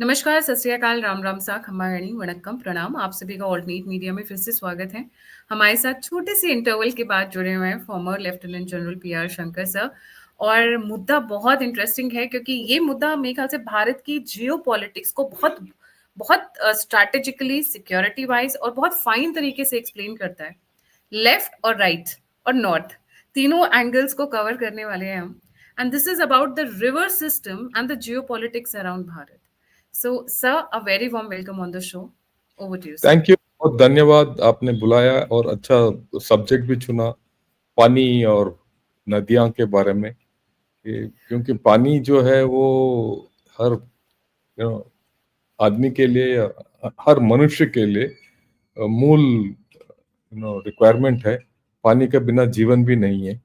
नमस्कार, सत श्री अकाल, राम राम सा, खम्मा गणी, वणक्कम, प्रणाम। आप सभी का ऑल्टरनेट मीडिया में फिर से स्वागत है। हमारे साथ छोटे से इंटरवल के बाद जुड़े हुए हैं farmer lieutenant general PR Shankar sir. और मुद्दा बहुत इंटरेस्टिंग है क्योंकि ये मुद्दा मेरे ख्याल से भारत की जियो पॉलिटिक्स को बहुत बहुत स्ट्रैटेजिकली, सिक्योरिटी वाइज और बहुत फाइन तरीके से एक्सप्लेन करता है। लेफ्ट और राइट और नॉर्थ, तीनों एंगल्स को कवर करने वाले हैं हम। And this is about the river system and the Jio politics around Bharat. So, sir, a very warm welcome on the show. Over to you, sir. Thank you, बहुत धन्यवाद। आपने बुलाया और अच्छा सब्जेक्ट भी चुना, पानी और नदियां के बारे में। क्योंकि पानी जो है वो हर आदमी के लिए, हर मनुष्य के लिए मूल रिक्वायरमेंट है। पानी के बिना जीवन भी नहीं है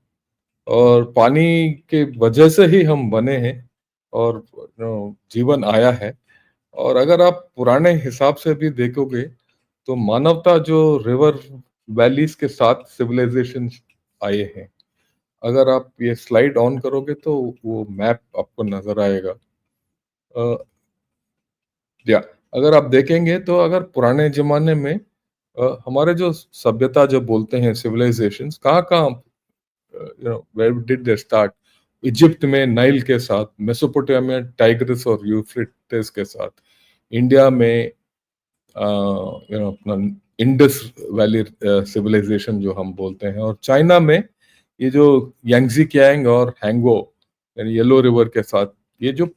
और पानी के वजह से ही हम बने हैं और जीवन आया है। और अगर आप पुराने हिसाब से भी देखोगे तो मानवता जो रिवर वैलीज के साथ सिविलाइजेशन आए हैं। अगर आप ये स्लाइड ऑन करोगे तो वो मैप आपको नजर आएगा। अ, या अगर आप देखेंगे तो अगर पुराने जमाने में हमारे जो सभ्यता जो बोलते हैं सिविलाइजेशंस कहाँ कहाँ, where did they start. Egypt में नाइल के साथ, मेसोपोटामिया टाइग्रिस और यूफ्रेटिस के साथ, इंडिया में अपना इंडस वैली सिविलाइजेशन जो हम बोलते हैं, और चाइना में ये जो यांगजी कियांग और हैंगो यानी येलो रिवर के साथ, ये जो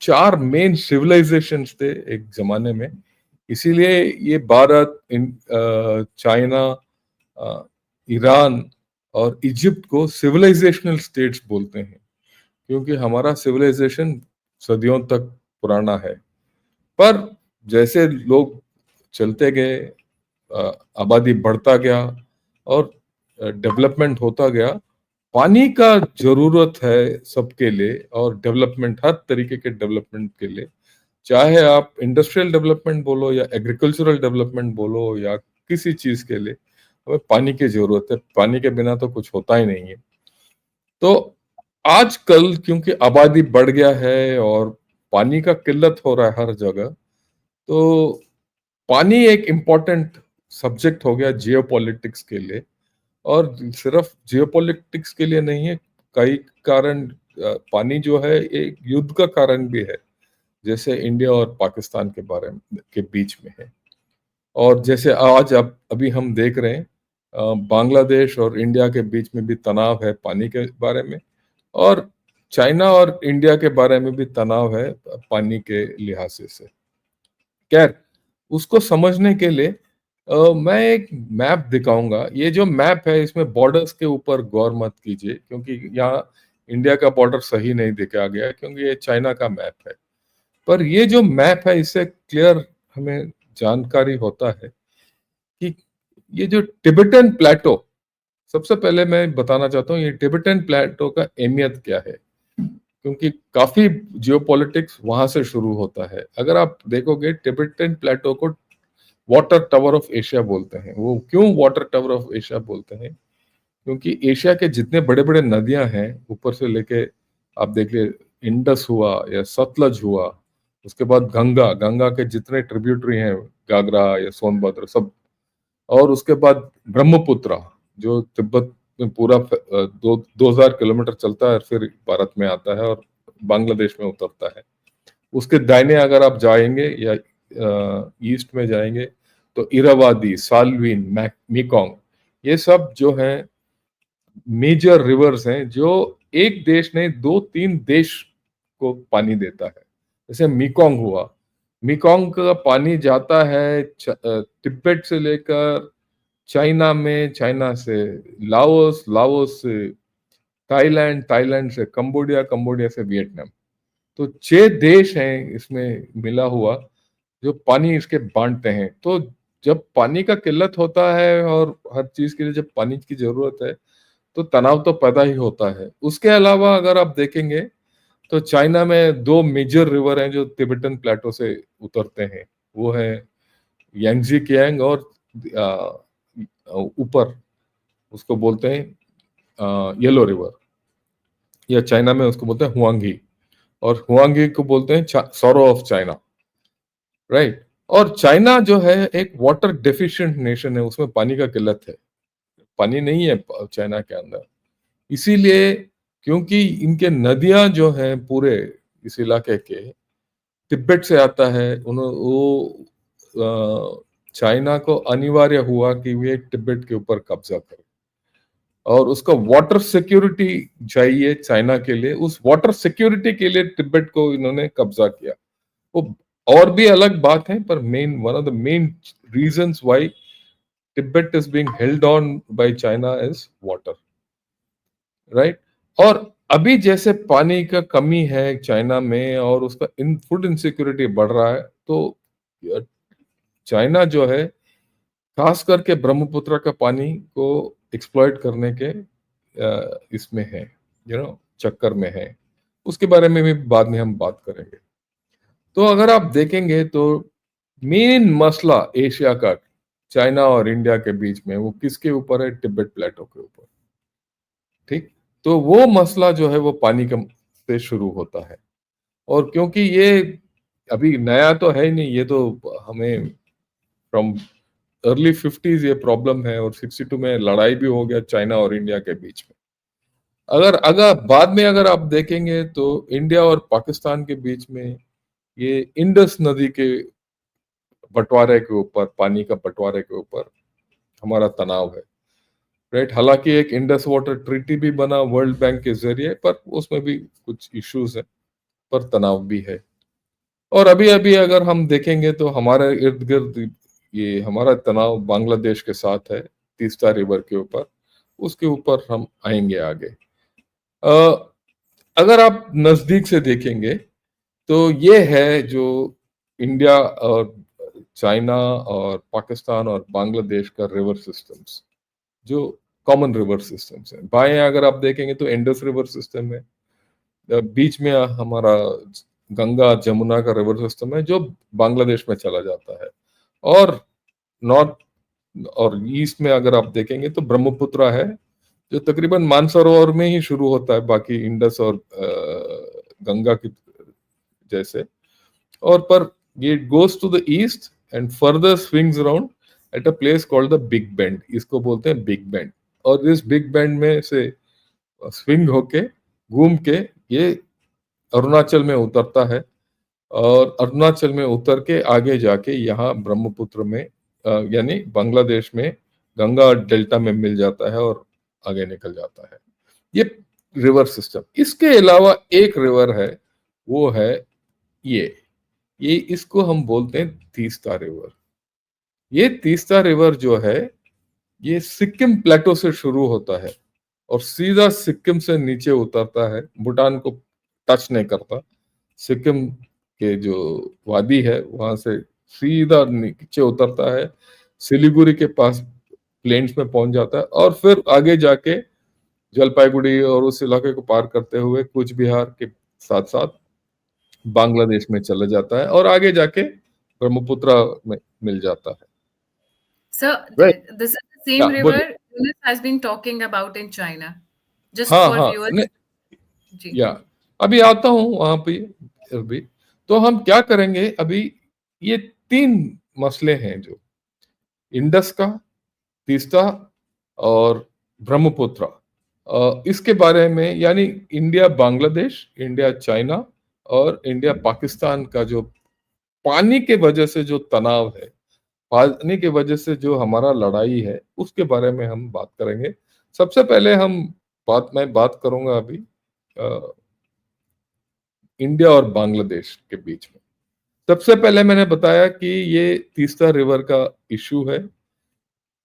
चार मेन सिविलाइजेशंस थे एक जमाने में। इसीलिए ये भारत, चाइना, ईरान और इजिप्ट को सिविलाइजेशनल स्टेट्स बोलते हैं, क्योंकि हमारा सिविलाइजेशन सदियों तक पुराना है। पर जैसे लोग चलते गए, आबादी बढ़ता गया और डेवलपमेंट होता गया, पानी का जरूरत है सबके लिए और डेवलपमेंट, हर तरीके के डेवलपमेंट के लिए, चाहे आप इंडस्ट्रियल डेवलपमेंट बोलो या एग्रीकल्चरल डेवलपमेंट बोलो या किसी चीज के लिए, हमें पानी की जरूरत है। पानी के बिना तो कुछ होता ही नहीं है। तो आजकल क्योंकि आबादी बढ़ गया है और पानी का किल्लत हो रहा है हर जगह, तो पानी एक इम्पोर्टेंट सब्जेक्ट हो गया जियोपॉलिटिक्स के लिए। और सिर्फ जियोपॉलिटिक्स के लिए नहीं है, कई कारण, पानी जो है एक युद्ध का कारण भी है, जैसे इंडिया और पाकिस्तान के बारे में के बीच में है। और जैसे आज अब अभी हम देख रहे हैं, बांग्लादेश और इंडिया के बीच में भी तनाव है पानी के बारे में, और चाइना और इंडिया के बारे में भी तनाव है पानी के लिहाज से। खैर, उसको समझने के लिए मैं एक मैप दिखाऊंगा। ये जो मैप है इसमें बॉर्डर्स के ऊपर गौर मत कीजिए, क्योंकि यहाँ इंडिया का बॉर्डर सही नहीं दिखाया गया है, क्योंकि ये चाइना का मैप है। पर ये जो मैप है इससे क्लियर हमें जानकारी होता है कि ये जो टिबेटन प्लेटो, सबसे पहले मैं बताना चाहता हूँ ये टिबेटन प्लेटो का अहमियत क्या है, क्योंकि काफी जियोपॉलिटिक्स वहां से शुरू होता है। अगर आप देखोगे टिबेटन प्लेटो को वाटर टावर ऑफ एशिया बोलते हैं। वो क्यों वाटर टावर ऑफ एशिया बोलते हैं? क्योंकि एशिया के जितने बड़े बड़े नदियां हैं, ऊपर से लेके आप देख लिए, इंडस हुआ या सतलज हुआ, उसके बाद गंगा, गंगा के जितने ट्रिब्यूटरी हैं, गागरा या सोनभद्र सब, और उसके बाद ब्रह्मपुत्र जो तिब्बत में पूरा 2000 किलोमीटर चलता है, फिर भारत में आता है और बांग्लादेश में उतरता है। उसके दाहिने अगर आप जाएंगे या ईस्ट में जाएंगे तो इरावादी, साल्वीन, मेकोंग, ये सब जो है मेजर रिवर्स हैं जो एक देश नहीं, दो तीन देश को पानी देता है। जैसे मेकोंग हुआ, मेकोंग का पानी जाता है तिब्बत से लेकर चाइना में, चाइना से लाओस, लाओस से थाईलैंड, थाईलैंड से कंबोडिया, कंबोडिया से वियतनाम। तो 6 देश हैं इसमें मिला हुआ जो पानी इसके बांटते हैं। तो जब पानी का किल्लत होता है और हर चीज के लिए जब पानी की जरूरत है, तो तनाव तो पैदा ही होता है। उसके अलावा अगर आप देखेंगे तो चाइना में दो मेजर रिवर हैं जो तिबेटन प्लेटो से उतरते हैं। वो है यांगजी कियांग और ऊपर उसको बोलते हैं येलो रिवर, या चाइना में उसको बोलते हैं हुआंगी, और हुआंगी को बोलते हैं सौरो ऑफ चाइना। राइट। और चाइना जो है एक वाटर डेफिशिएंट नेशन है, उसमें पानी का किल्लत है, पानी नहीं है चाइना के अंदर। इसीलिए, क्योंकि इनके नदियां जो हैं पूरे इस इलाके के तिब्बत से आता है, चाइना को अनिवार्य हुआ कि वे तिब्बत के ऊपर कब्जा करें, और उसका वाटर सिक्योरिटी चाहिए चाइना के लिए। उस वाटर सिक्योरिटी के लिए तिब्बत को इन्होंने कब्जा किया। वो और भी अलग बात है, पर main one of the main reasons why Tibet is being held on by China is water, right. और अभी जैसे पानी का कमी है चाइना में और उसका इन फूड इनसिक्योरिटी बढ़ रहा है, तो चाइना जो है खास करके ब्रह्मपुत्र का पानी को एक्सप्लॉइट करने के इसमें है, चक्कर में है। उसके बारे में भी बाद में हम बात करेंगे। तो अगर आप देखेंगे तो मेन मसला एशिया का चाइना और इंडिया के बीच में वो किसके ऊपर है? तिब्बत प्लेटो के ऊपर। ठीक। तो वो मसला जो है वो पानी का से शुरू होता है। और क्योंकि ये अभी नया तो है ही नहीं, ये तो हमें फ्रॉम अर्ली 50s ये प्रॉब्लम है, और 62 में लड़ाई भी हो गया चाइना और इंडिया के बीच में। अगर अगर बाद में अगर आप देखेंगे तो इंडिया और पाकिस्तान के बीच में ये इंडस नदी के बंटवारे के ऊपर, पानी का बंटवारे के ऊपर हमारा तनाव है, राइट। हालांकि एक इंडस वाटर ट्रीटी भी बना वर्ल्ड बैंक के जरिए, पर उसमें भी कुछ इश्यूज है, पर तनाव भी है। और अभी अभी अगर हम देखेंगे तो हमारे इर्द गिर्द ये हमारा तनाव बांग्लादेश के साथ है, तीस्ता रिवर के ऊपर। उसके ऊपर हम आएंगे आगे। अ, अगर आप नजदीक से देखेंगे तो ये है जो इंडिया और चाइना और पाकिस्तान और बांग्लादेश का रिवर सिस्टम्स, जो कॉमन रिवर सिस्टम्स है। बाएं अगर आप देखेंगे तो इंडस रिवर सिस्टम है, बीच में हमारा गंगा जमुना का रिवर सिस्टम है जो बांग्लादेश में चला जाता है। और नॉर्थ और ईस्ट में अगर आप देखेंगे तो ब्रह्मपुत्र है, जो तकरीबन मानसरोवर में ही शुरू होता है, बाकी इंडस और गंगा की जैसे। और पर ये goes to the east and further swings around at a place called the big bend, इसको बोलते हैं बिग बेंड। और इस बिग बेंड में से स्विंग होके घूम के ये अरुणाचल में उतरता है, और अरुणाचल में उतर के आगे जाके यहाँ ब्रह्मपुत्र में यानी बांग्लादेश में गंगा डेल्टा में मिल जाता है और आगे निकल जाता है। ये रिवर सिस्टम। इसके अलावा एक रिवर है, वो है ये इसको हम बोलते हैं तीस्ता रिवर। ये तीस्ता रिवर जो है ये सिक्किम प्लेटो से शुरू होता है और सीधा सिक्किम से नीचे उतरता है, भूटान को टच नहीं करता। सिक्किम के जो वादी है वहां से सीधा नीचे उतरता है, सिलीगुड़ी के पास प्लेन्स में पहुंच जाता है, और फिर आगे जाके जलपाईगुड़ी और उस इलाके को पार करते हुए कूच बिहार के साथ साथ बांग्लादेश में चला जाता है, और आगे जाके ब्रह्मपुत्र में मिल जाता है। Sir, right. this is the same या बोलिए। river Yunus has been talking about in China. Just हाँ for हाँ, viewers. नहीं, जी. या अभी आता हूँ वहां पे। अभी तो हम क्या करेंगे अभी, ये तीन मसले हैं जो इंडस का, तीस्ता और ब्रह्मपुत्र। इसके बारे में यानी इंडिया बांग्लादेश, इंडिया चाइना और इंडिया पाकिस्तान का जो पानी के वजह से जो तनाव है, पानी की वजह से जो हमारा लड़ाई है, उसके बारे में हम बात करेंगे। सबसे पहले मैं बात करूंगा अभी इंडिया और बांग्लादेश के बीच में। सबसे पहले मैंने बताया कि ये तीस्ता रिवर का इशू है।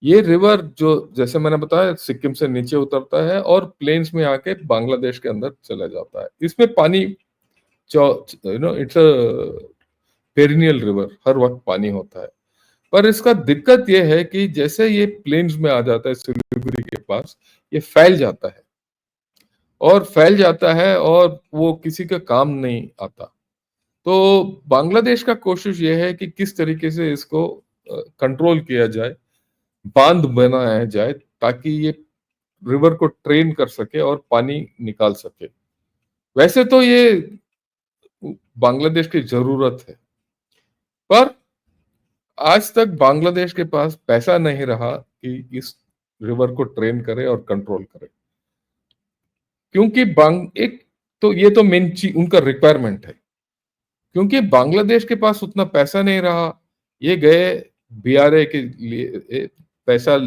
ये रिवर जो जैसे मैंने बताया सिक्किम से नीचे उतरता है और प्लेन्स में आके बांग्लादेश के अंदर चला जाता है। इसमें पानी इट्स अ पेरिनियल रिवर, हर वक्त पानी होता है। पर इसका दिक्कत यह है कि जैसे ये प्लेन्स में आ जाता है सिलीगुड़ी के पास, ये फैल जाता है और फैल जाता है और वो किसी का काम नहीं आता। तो बांग्लादेश का कोशिश ये है कि किस तरीके से इसको कंट्रोल किया जाए, बांध बनाया जाए, ताकि ये रिवर को ट्रेन कर सके और पानी निकाल सके। वैसे तो ये बांग्लादेश की जरूरत है, पर आज तक बांग्लादेश के पास पैसा नहीं रहा कि इस रिवर को ट्रेन करे और कंट्रोल करे, क्योंकि बांग एक तो ये तो मेन चीज उनका रिक्वायरमेंट है, क्योंकि बांग्लादेश के पास उतना पैसा नहीं रहा। ये गए बीआरए के लिए पैसा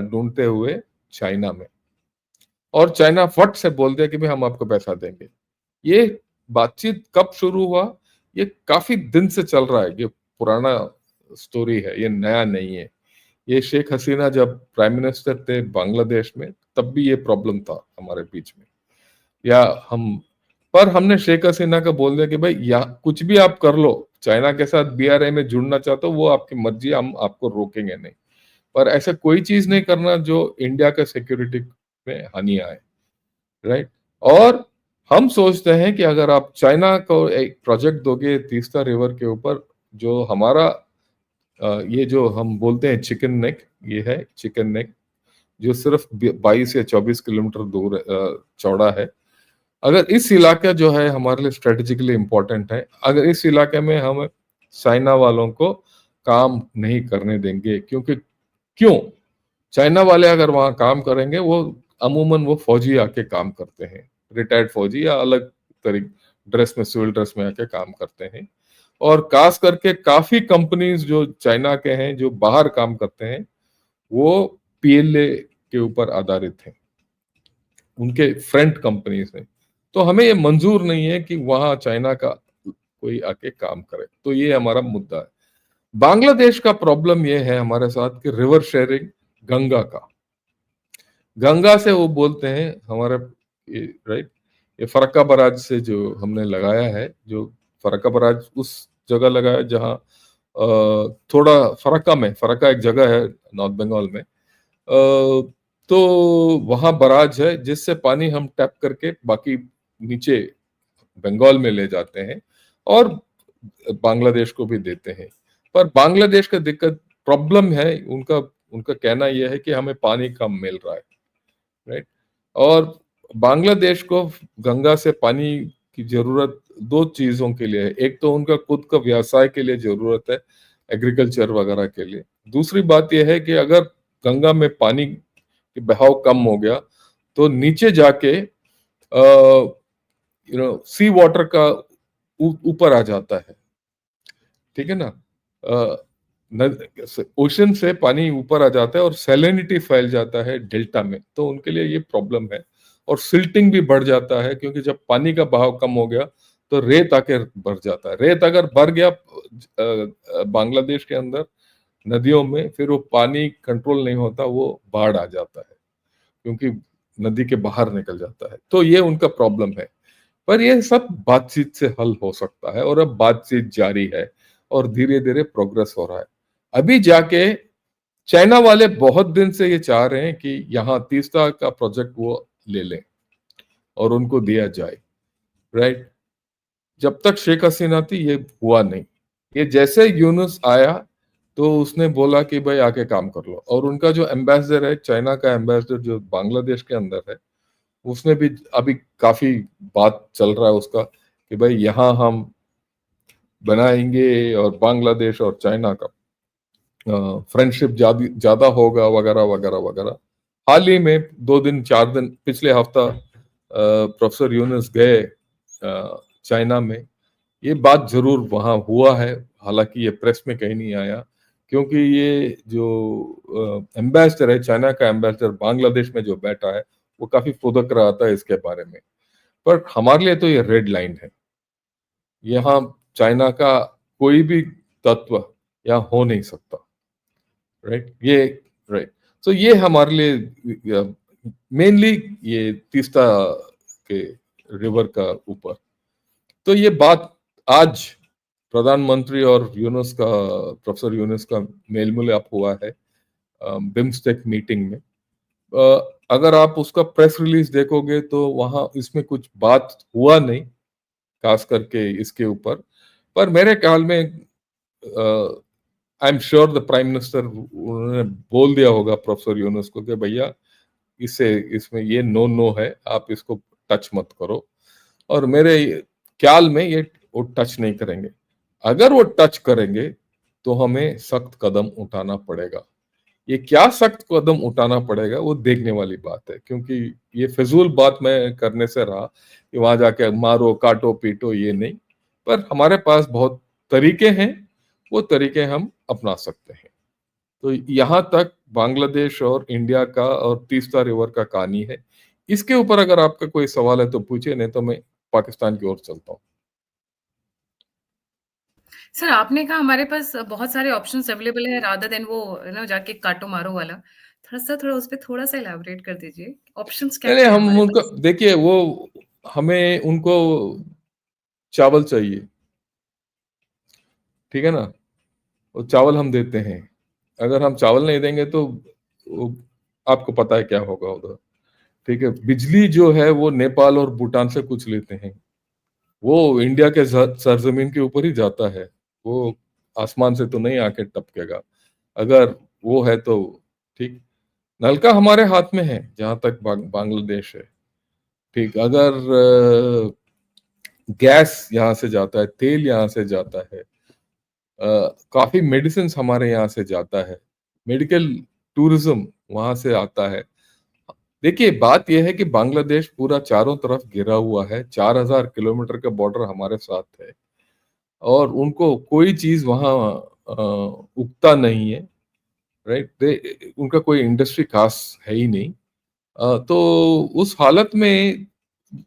ढूंढते हुए चाइना में, और चाइना फट से बोल दिया कि भाई हम आपको पैसा देंगे। ये बातचीत कब शुरू हुआ? ये काफी दिन से चल रहा है, ये पुराना स्टोरी है, ये नया नहीं है। ये शेख हसीना जब प्राइम मिनिस्टर थे बांग्लादेश में, तब भी ये प्रॉब्लम था हमारे बीच में। या हम पर हमने शेख हसीना का बोल दिया कि भाई यहाँ कुछ भी आप कर लो, चाइना के साथ बीआरआई में जुड़ना चाहते हो वो आपकी मर्जी, हम आपको रोकेंगे नहीं, पर ऐसा कोई चीज नहीं करना जो इंडिया का सिक्योरिटी में हानि आए, राइट। और हम सोचते हैं कि अगर आप चाइना को एक प्रोजेक्ट दोगे तीस्ता रिवर के ऊपर, जो हमारा ये जो हम बोलते हैं चिकन नेक, ये है चिकन नेक जो सिर्फ 22 या 24 किलोमीटर दूर चौड़ा है। अगर इस इलाका जो है हमारे लिए स्ट्रेटेजिकली इम्पोर्टेंट है, अगर इस इलाके में हम चाइना वालों को काम नहीं करने देंगे, क्योंकि क्यों? चाइना वाले अगर वहां काम करेंगे, वो अमूमन वो फौजी आके काम करते हैं, रिटायर्ड फौजी या अलग तरीके ड्रेस में, सिविल ड्रेस में आके काम करते हैं। और खास करके काफी कंपनीज जो चाइना के हैं जो बाहर काम करते हैं, वो पीएलए के ऊपर आधारित हैं, उनके फ्रेंड कंपनीज हैं। तो हमें ये मंजूर नहीं है कि वहां चाइना का कोई आके काम करे, तो ये हमारा मुद्दा है। बांग्लादेश का प्रॉब्लम ये है हमारे साथ कि रिवर शेयरिंग गंगा का, गंगा से वो बोलते हैं हमारे, राइट, ये फरक्का बराज से जो हमने लगाया है, जो फरक्का बराज उस जगह लगाया जहाँ थोड़ा फरक्का एक जगह है नॉर्थ बंगाल में, तो वहां बराज है जिससे पानी हम टैप करके बाकी नीचे बंगाल में ले जाते हैं और बांग्लादेश को भी देते हैं। पर बांग्लादेश का दिक्कत प्रॉब्लम है, उनका उनका कहना यह है कि हमें पानी कम मिल रहा है, राइट। और बांग्लादेश को गंगा से पानी की जरूरत दो चीजों के लिए है। एक तो उनका खुद का व्यवसाय के लिए जरूरत है, एग्रीकल्चर वगैरह के लिए। दूसरी बात यह है कि अगर गंगा में पानी की बहाव कम हो गया तो नीचे जाके सी वाटर का ऊपर आ जाता है, ठीक है ना। ओशन से पानी ऊपर आ जाता है और सैलिनिटी फैल जाता है डेल्टा में, तो उनके लिए ये प्रॉब्लम है। और सिल्टिंग भी बढ़ जाता है, क्योंकि जब पानी का बहाव कम हो गया तो रेत आके भर जाता है। रेत अगर भर गया बांग्लादेश के अंदर नदियों में, फिर वो पानी कंट्रोल नहीं होता, वो बाढ़ आ जाता है, क्योंकि नदी के बाहर निकल जाता है। तो ये उनका प्रॉब्लम है। पर ये सब बातचीत से हल हो सकता है, और अब बातचीत जारी है और धीरे धीरे प्रोग्रेस हो रहा है। अभी जाके चाइना वाले बहुत दिन से ये चाह रहे हैं कि यहाँ तीस्ता का प्रोजेक्ट वो ले लें और उनको दिया जाए, राइट। जब तक शेख हसीना थी ये हुआ नहीं। ये जैसे यूनुस आया तो उसने बोला कि भाई आके काम कर लो, और उनका जो एम्बेसडर है, चाइना का एम्बेसडर जो बांग्लादेश के अंदर है, उसने भी अभी काफी बात चल रहा है उसका कि भाई यहाँ हम बनाएंगे और बांग्लादेश और चाइना का फ्रेंडशिप ज्यादा होगा वगैरह वगैरह वगैरह। हाल ही में 2 दिन 4 दिन पिछले हफ्ता प्रोफेसर यूनुस गए चाइना में। ये बात जरूर वहां हुआ है, हालांकि ये प्रेस में कहीं नहीं आया, क्योंकि ये जो एम्बेसडर है, चाइना का एम्बेसडर बांग्लादेश में जो बैठा है, वो काफी फुदक रहा था इसके बारे में। पर हमारे लिए तो ये रेड लाइन है, यहाँ चाइना का कोई भी तत्व यहाँ हो नहीं सकता, राइट। ये राइट, तो ये हमारे लिए मेनली ये तीस्ता के रिवर का ऊपर। तो ये बात आज प्रधानमंत्री और यूनुस का, प्रोफेसर यूनुस का मेल मिलाप हुआ है बिम्स्टेक मीटिंग में। अगर आप उसका प्रेस रिलीज देखोगे तो वहां इसमें कुछ बात हुआ नहीं, खास करके इसके ऊपर। पर मेरे ख्याल में I am sure the prime minister उन्होंने बोल दिया होगा प्रोफेसर यूनुस को कि भैया इसे इसमें ये नो नो है, आप इसको टच मत करो। और मेरे ख्याल में ये वो टच नहीं करेंगे। अगर वो टच करेंगे तो हमें सख्त कदम उठाना पड़ेगा। ये क्या सख्त कदम उठाना पड़ेगा वो देखने वाली बात है, क्योंकि ये फिजूल बात मैं करने से रहा कि वहां जाके मारो काटो पीटो, ये नहीं। पर हमारे पास बहुत तरीके हैं, वो तरीके हम अपना सकते हैं। तो यहाँ तक बांग्लादेश और इंडिया का और तीस्ता रिवर का कहानी है। इसके ऊपर अगर आपका कोई सवाल है तो पूछिए, नहीं तो मैं पाकिस्तान की ओर चलता हूँ। सर आपने कहा हमारे पास बहुत सारे ऑप्शंस अवेलेबल है रादर देन वो जाके काटो मारो वाला। थोड़ा उस पे थोड़ा-सा इलैबोरेट कर दीजिए। ऑप्शंस नहीं नहीं, क्या-क्या है हम हमारे उनको पास? देखिए, वो हमें उनको चावल चाहिए, ठीक है ना? वो चावल हम देते हैं। अगर हम चावल नहीं देंगे तो वो, आपको पता है क्या होगा उधर। ठीक है, बिजली जो है वो नेपाल और भूटान से कुछ लेते हैं। वो इंडिया के सरजमीन के ऊपर ही जाता है। वो आसमान से तो नहीं आके टपकेगा। अगर वो है तो ठीक। नलका हमारे हाथ में है जहां तक बांग्लादेश है। ठीक, अगर गैस यहाँ से जाता है, तेल यहाँ से जाता है, काफी मेडिसिन हमारे यहाँ से जाता है, मेडिकल टूरिज्म वहां से आता है। देखिए, बात यह है कि बांग्लादेश पूरा चारों तरफ घिरा हुआ है, 4,000 किलोमीटर का बॉर्डर हमारे साथ है, और उनको कोई चीज वहां उगता नहीं है। राइट, उनका कोई इंडस्ट्री खास है ही नहीं। तो उस हालत में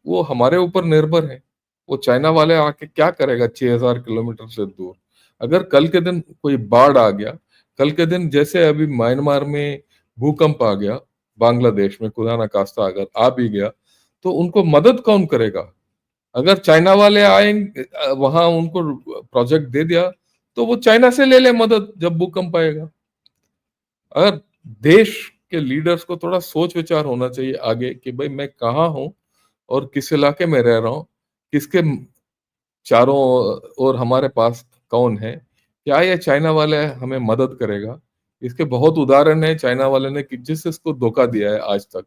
वो हमारे ऊपर निर्भर है। वो चाइना वाले आके क्या करेगा 6,000 किलोमीटर से दूर? अगर कल के दिन कोई बाढ़ आ गया, कल के दिन जैसे अभी म्यांमार में भूकंप आ गया, बांग्लादेश में खुदा ना खास्ता अगर आ भी गया, तो उनको मदद कौन करेगा? अगर चाइना वाले आएंगे, वहां उनको प्रोजेक्ट दे दिया, तो वो चाइना से ले ले मदद जब भूकंप आएगा। अगर देश के लीडर्स को थोड़ा सोच विचार होना चाहिए आगे कि भाई मैं कहाँ हूँ और किस इलाके में रह रहा हूँ, किसके चारों ओर हमारे पास कौन है, क्या ये चाइना वाले हमें मदद करेगा? इसके बहुत उदाहरण है। चाइना वाले ने कि जिस इसको धोखा दिया है आज तक,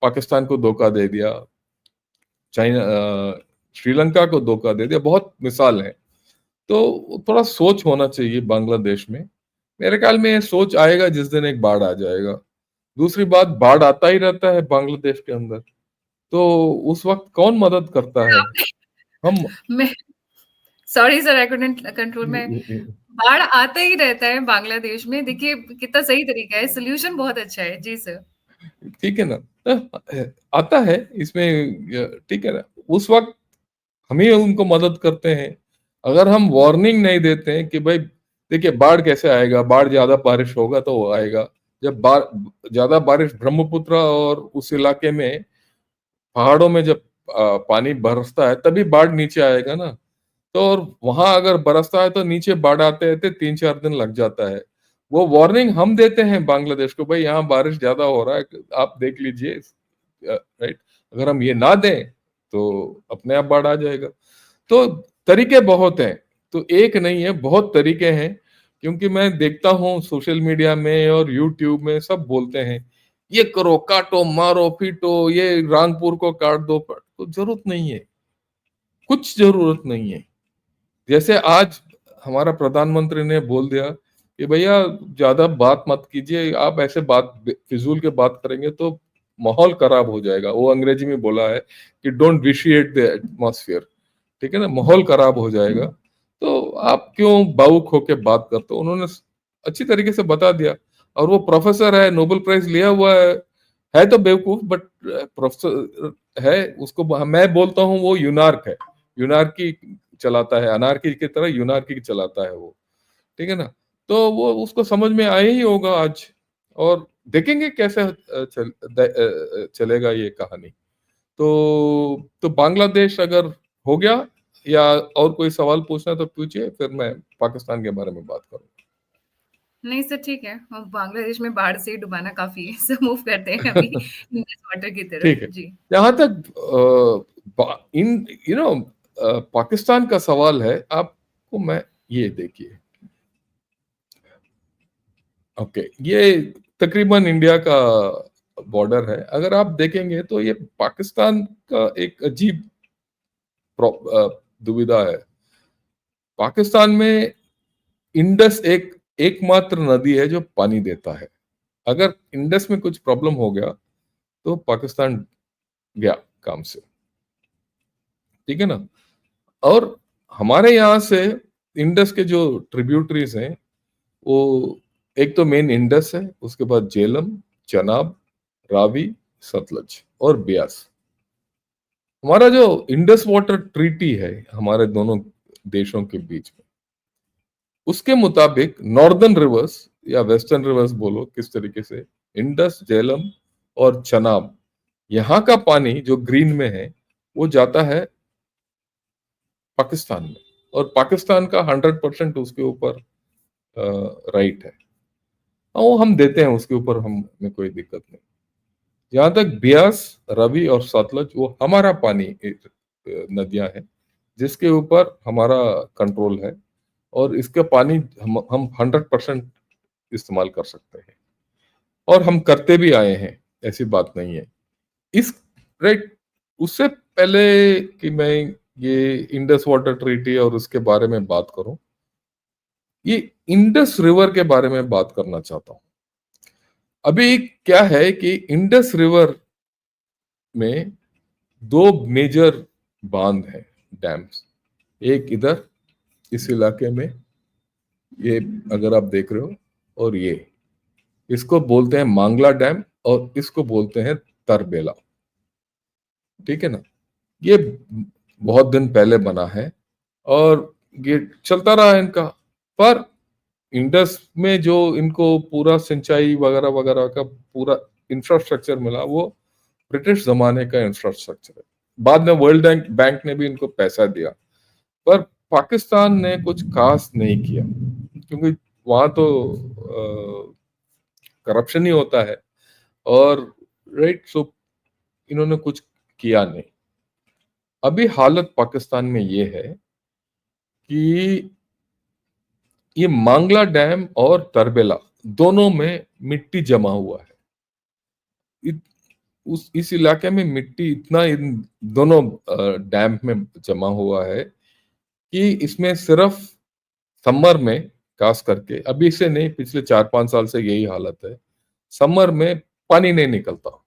पाकिस्तान को धोखा दे दिया, चाइना श्रीलंका को धोखा दे दिया, बहुत मिसाल है। तो थोड़ा सोच होना चाहिए बांग्लादेश में। मेरे ख्याल में ये सोच आएगा जिस दिन एक बाढ़ आ जाएगा। दूसरी बात, बाढ़ आता ही रहता है बांग्लादेश के अंदर, तो उस वक्त कौन मदद करता है? आपने हम मैं sorry sir I couldn't control में बाढ़ आता ही रहता है बांग्लादेश में। देखिए कितना सही तरीका है, सॉल्यूशन बहुत अच्छा है। जी सर। ठीक है ना? आता है इसमें, ठीक है ना? उस वक्त हम ही उनको मदद करते हैं। अगर हम वार्निंग नहीं देते हैं कि भाई देखिए बाढ़ कैसे आएगा, बाढ़ ज्यादा बारिश होगा तो वो आएगा। जब ज्यादा बारिश ब्रह्मपुत्र और उस इलाके में पहाड़ों में जब पानी बरसता है तभी बाढ़ नीचे आएगा ना। तो और वहां अगर बरसता है तो नीचे बाढ़ आते आते 3-4 दिन लग जाता है। वो वार्निंग हम देते हैं बांग्लादेश को, भाई यहाँ बारिश ज्यादा हो रहा है, आप देख लीजिए। राइट, अगर हम ये ना दें तो अपने आप बाढ़ आ जाएगा। तो तरीके बहुत हैं, तो एक नहीं है, बहुत तरीके हैं। क्योंकि मैं देखता हूँ सोशल मीडिया में और यूट्यूब में सब बोलते हैं ये करो, काटो मारो पीटो, ये रांगपुर को काट दो, तो जरूरत नहीं है, कुछ जरूरत नहीं है। जैसे आज हमारा प्रधानमंत्री ने बोल दिया कि भैया ज्यादा बात मत कीजिए, आप ऐसे बात फिजूल के बात करेंगे तो माहौल खराब हो जाएगा। वो अंग्रेजी में बोला है कि डोंट विशिएट द एटमॉस्फेयर। ठीक है ना, माहौल खराब हो जाएगा। तो आप क्यों भावुक होके बात करते हो? उन्होंने अच्छी तरीके से बता दिया। और वो प्रोफेसर है, नोबेल प्राइज लिया हुआ है तो बेवकूफ, बट प्रोफेसर है। उसको मैं बोलता हूँ वो यूनार्क है, यूनार्की चलाता है, अनार्की की तरह यूनार्की चलाता है वो। ठीक है ना? तो वो उसको समझ में आया ही होगा आज। और देखेंगे कैसे चलेगा ये कहानी। तो बांग्लादेश अगर हो गया, या और कोई सवाल पूछना है तो पूछिए, फिर मैं पाकिस्तान के बारे में बात करूँ। नहीं सर ठीक है, अब बांग्लादेश में बाढ़ से ही डुबाना काफ़ी है। सर मूव करते हैं अभी इंडस वाटर की तरफ। ठीक है। जी। जहां तक इन पाकिस्तान का सवाल है, आपको मैं ये देखिए, ओके, ये तकरीबन इंडिया का बॉर्डर है। अगर आप देखेंगे तो ये पाकिस्तान का एक अजीब दुविधा है। पाकिस्तान में इंडस एक एकमात्र नदी है जो पानी देता है। अगर इंडस में कुछ प्रॉब्लम हो गया तो पाकिस्तान गया काम से, ठीक है ना। और हमारे यहाँ से इंडस के जो ट्रिब्यूटरीज हैं, वो एक तो मेन इंडस है, उसके बाद झेलम, चनाब, रावी, सतलज और ब्यास। हमारा जो इंडस वाटर ट्रीटी है हमारे दोनों देशों के बीच में, उसके मुताबिक नॉर्दर्न रिवर्स या वेस्टर्न रिवर्स बोलो किस तरीके से, इंडस, झेलम और चनाब, यहाँ का पानी जो ग्रीन में है वो जाता है पाकिस्तान में, और पाकिस्तान का 100% उसके ऊपर राइट है। हाँ, वो हम देते हैं, उसके ऊपर हमें कोई दिक्कत नहीं। जहां तक ब्यास, रवि और सतलज, वो हमारा पानी नदियां हैं जिसके ऊपर हमारा कंट्रोल है, और इसका पानी हम 100% इस्तेमाल कर सकते हैं, और हम करते भी आए हैं, ऐसी बात नहीं है। इस राइट, उससे पहले कि मैं ये इंडस वाटर ट्रीटी और उसके बारे में बात करूं, ये इंडस रिवर के बारे में बात करना चाहता हूं। अभी क्या है कि इंडस रिवर में दो मेजर बांध हैं, डैम्स। एक इधर इस इलाके में, ये अगर आप देख रहे हो, और ये इसको बोलते हैं मांगला डैम, और इसको बोलते हैं तरबेला, ठीक है ना। ये बहुत दिन पहले बना है और ये चलता रहा है इनका। पर इंडस में जो इनको पूरा सिंचाई वगैरह वगैरह का पूरा इंफ्रास्ट्रक्चर मिला, वो ब्रिटिश जमाने का इंफ्रास्ट्रक्चर है। बाद में वर्ल्ड बैंक बैंक ने भी इनको पैसा दिया, पर पाकिस्तान ने कुछ खास नहीं किया, क्योंकि वहां तो करप्शन ही होता है। और राइट, सो इन्होंने कुछ किया नहीं। अभी हालत पाकिस्तान में ये है कि ये मांगला डैम और तरबेला दोनों में मिट्टी जमा हुआ है। इत, इस इलाके में मिट्टी इतना इन दोनों डैम में जमा हुआ है कि इसमें सिर्फ समर में, खास करके अभी से नहीं, पिछले 4-5 साल से यही हालत है, समर में पानी नहीं निकलता।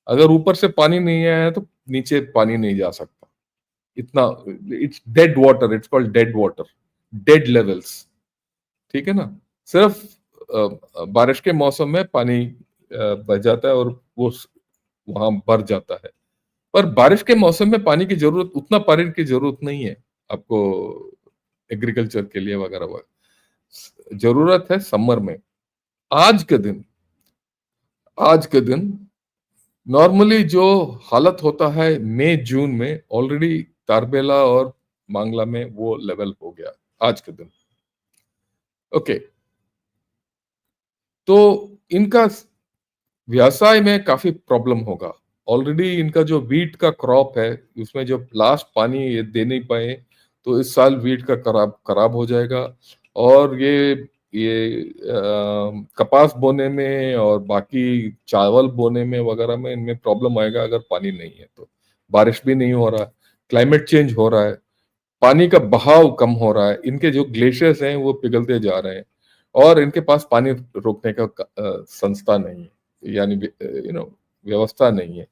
अगर ऊपर से पानी नहीं आया है तो नीचे पानी नहीं जा सकता। इतना, it's dead water, it's called dead water, dead levels, ठीक है ना। सिर्फ बारिश के मौसम में पानी बह जाता है और वो वहां भर जाता है। पर बारिश के मौसम में पानी की जरूरत, उतना पानी की जरूरत नहीं है आपको एग्रीकल्चर के लिए वगैरह वगैरह। जरूरत है समर में। आज के दिन आज के दिन नॉर्मली जो हालत होता है मई जून में, ऑलरेडी तारबेला और मांगला में वो लेवल हो गया आज के दिन। ओके, तो इनका व्यवसाय में काफी प्रॉब्लम होगा। ऑलरेडी इनका जो वीट का क्रॉप है, उसमें जो लास्ट पानी ये दे नहीं पाए, तो इस साल वीट का खराब खराब हो जाएगा। और ये कपास बोने में और बाकी चावल बोने में वगैरह में इनमें प्रॉब्लम आएगा अगर पानी नहीं है तो। बारिश भी नहीं हो रहा है, क्लाइमेट चेंज हो रहा है, पानी का बहाव कम हो रहा है, इनके जो ग्लेशियर्स हैं वो पिघलते जा रहे हैं, और इनके पास पानी रोकने का संस्था नहीं है, यानी व्यवस्था नहीं है।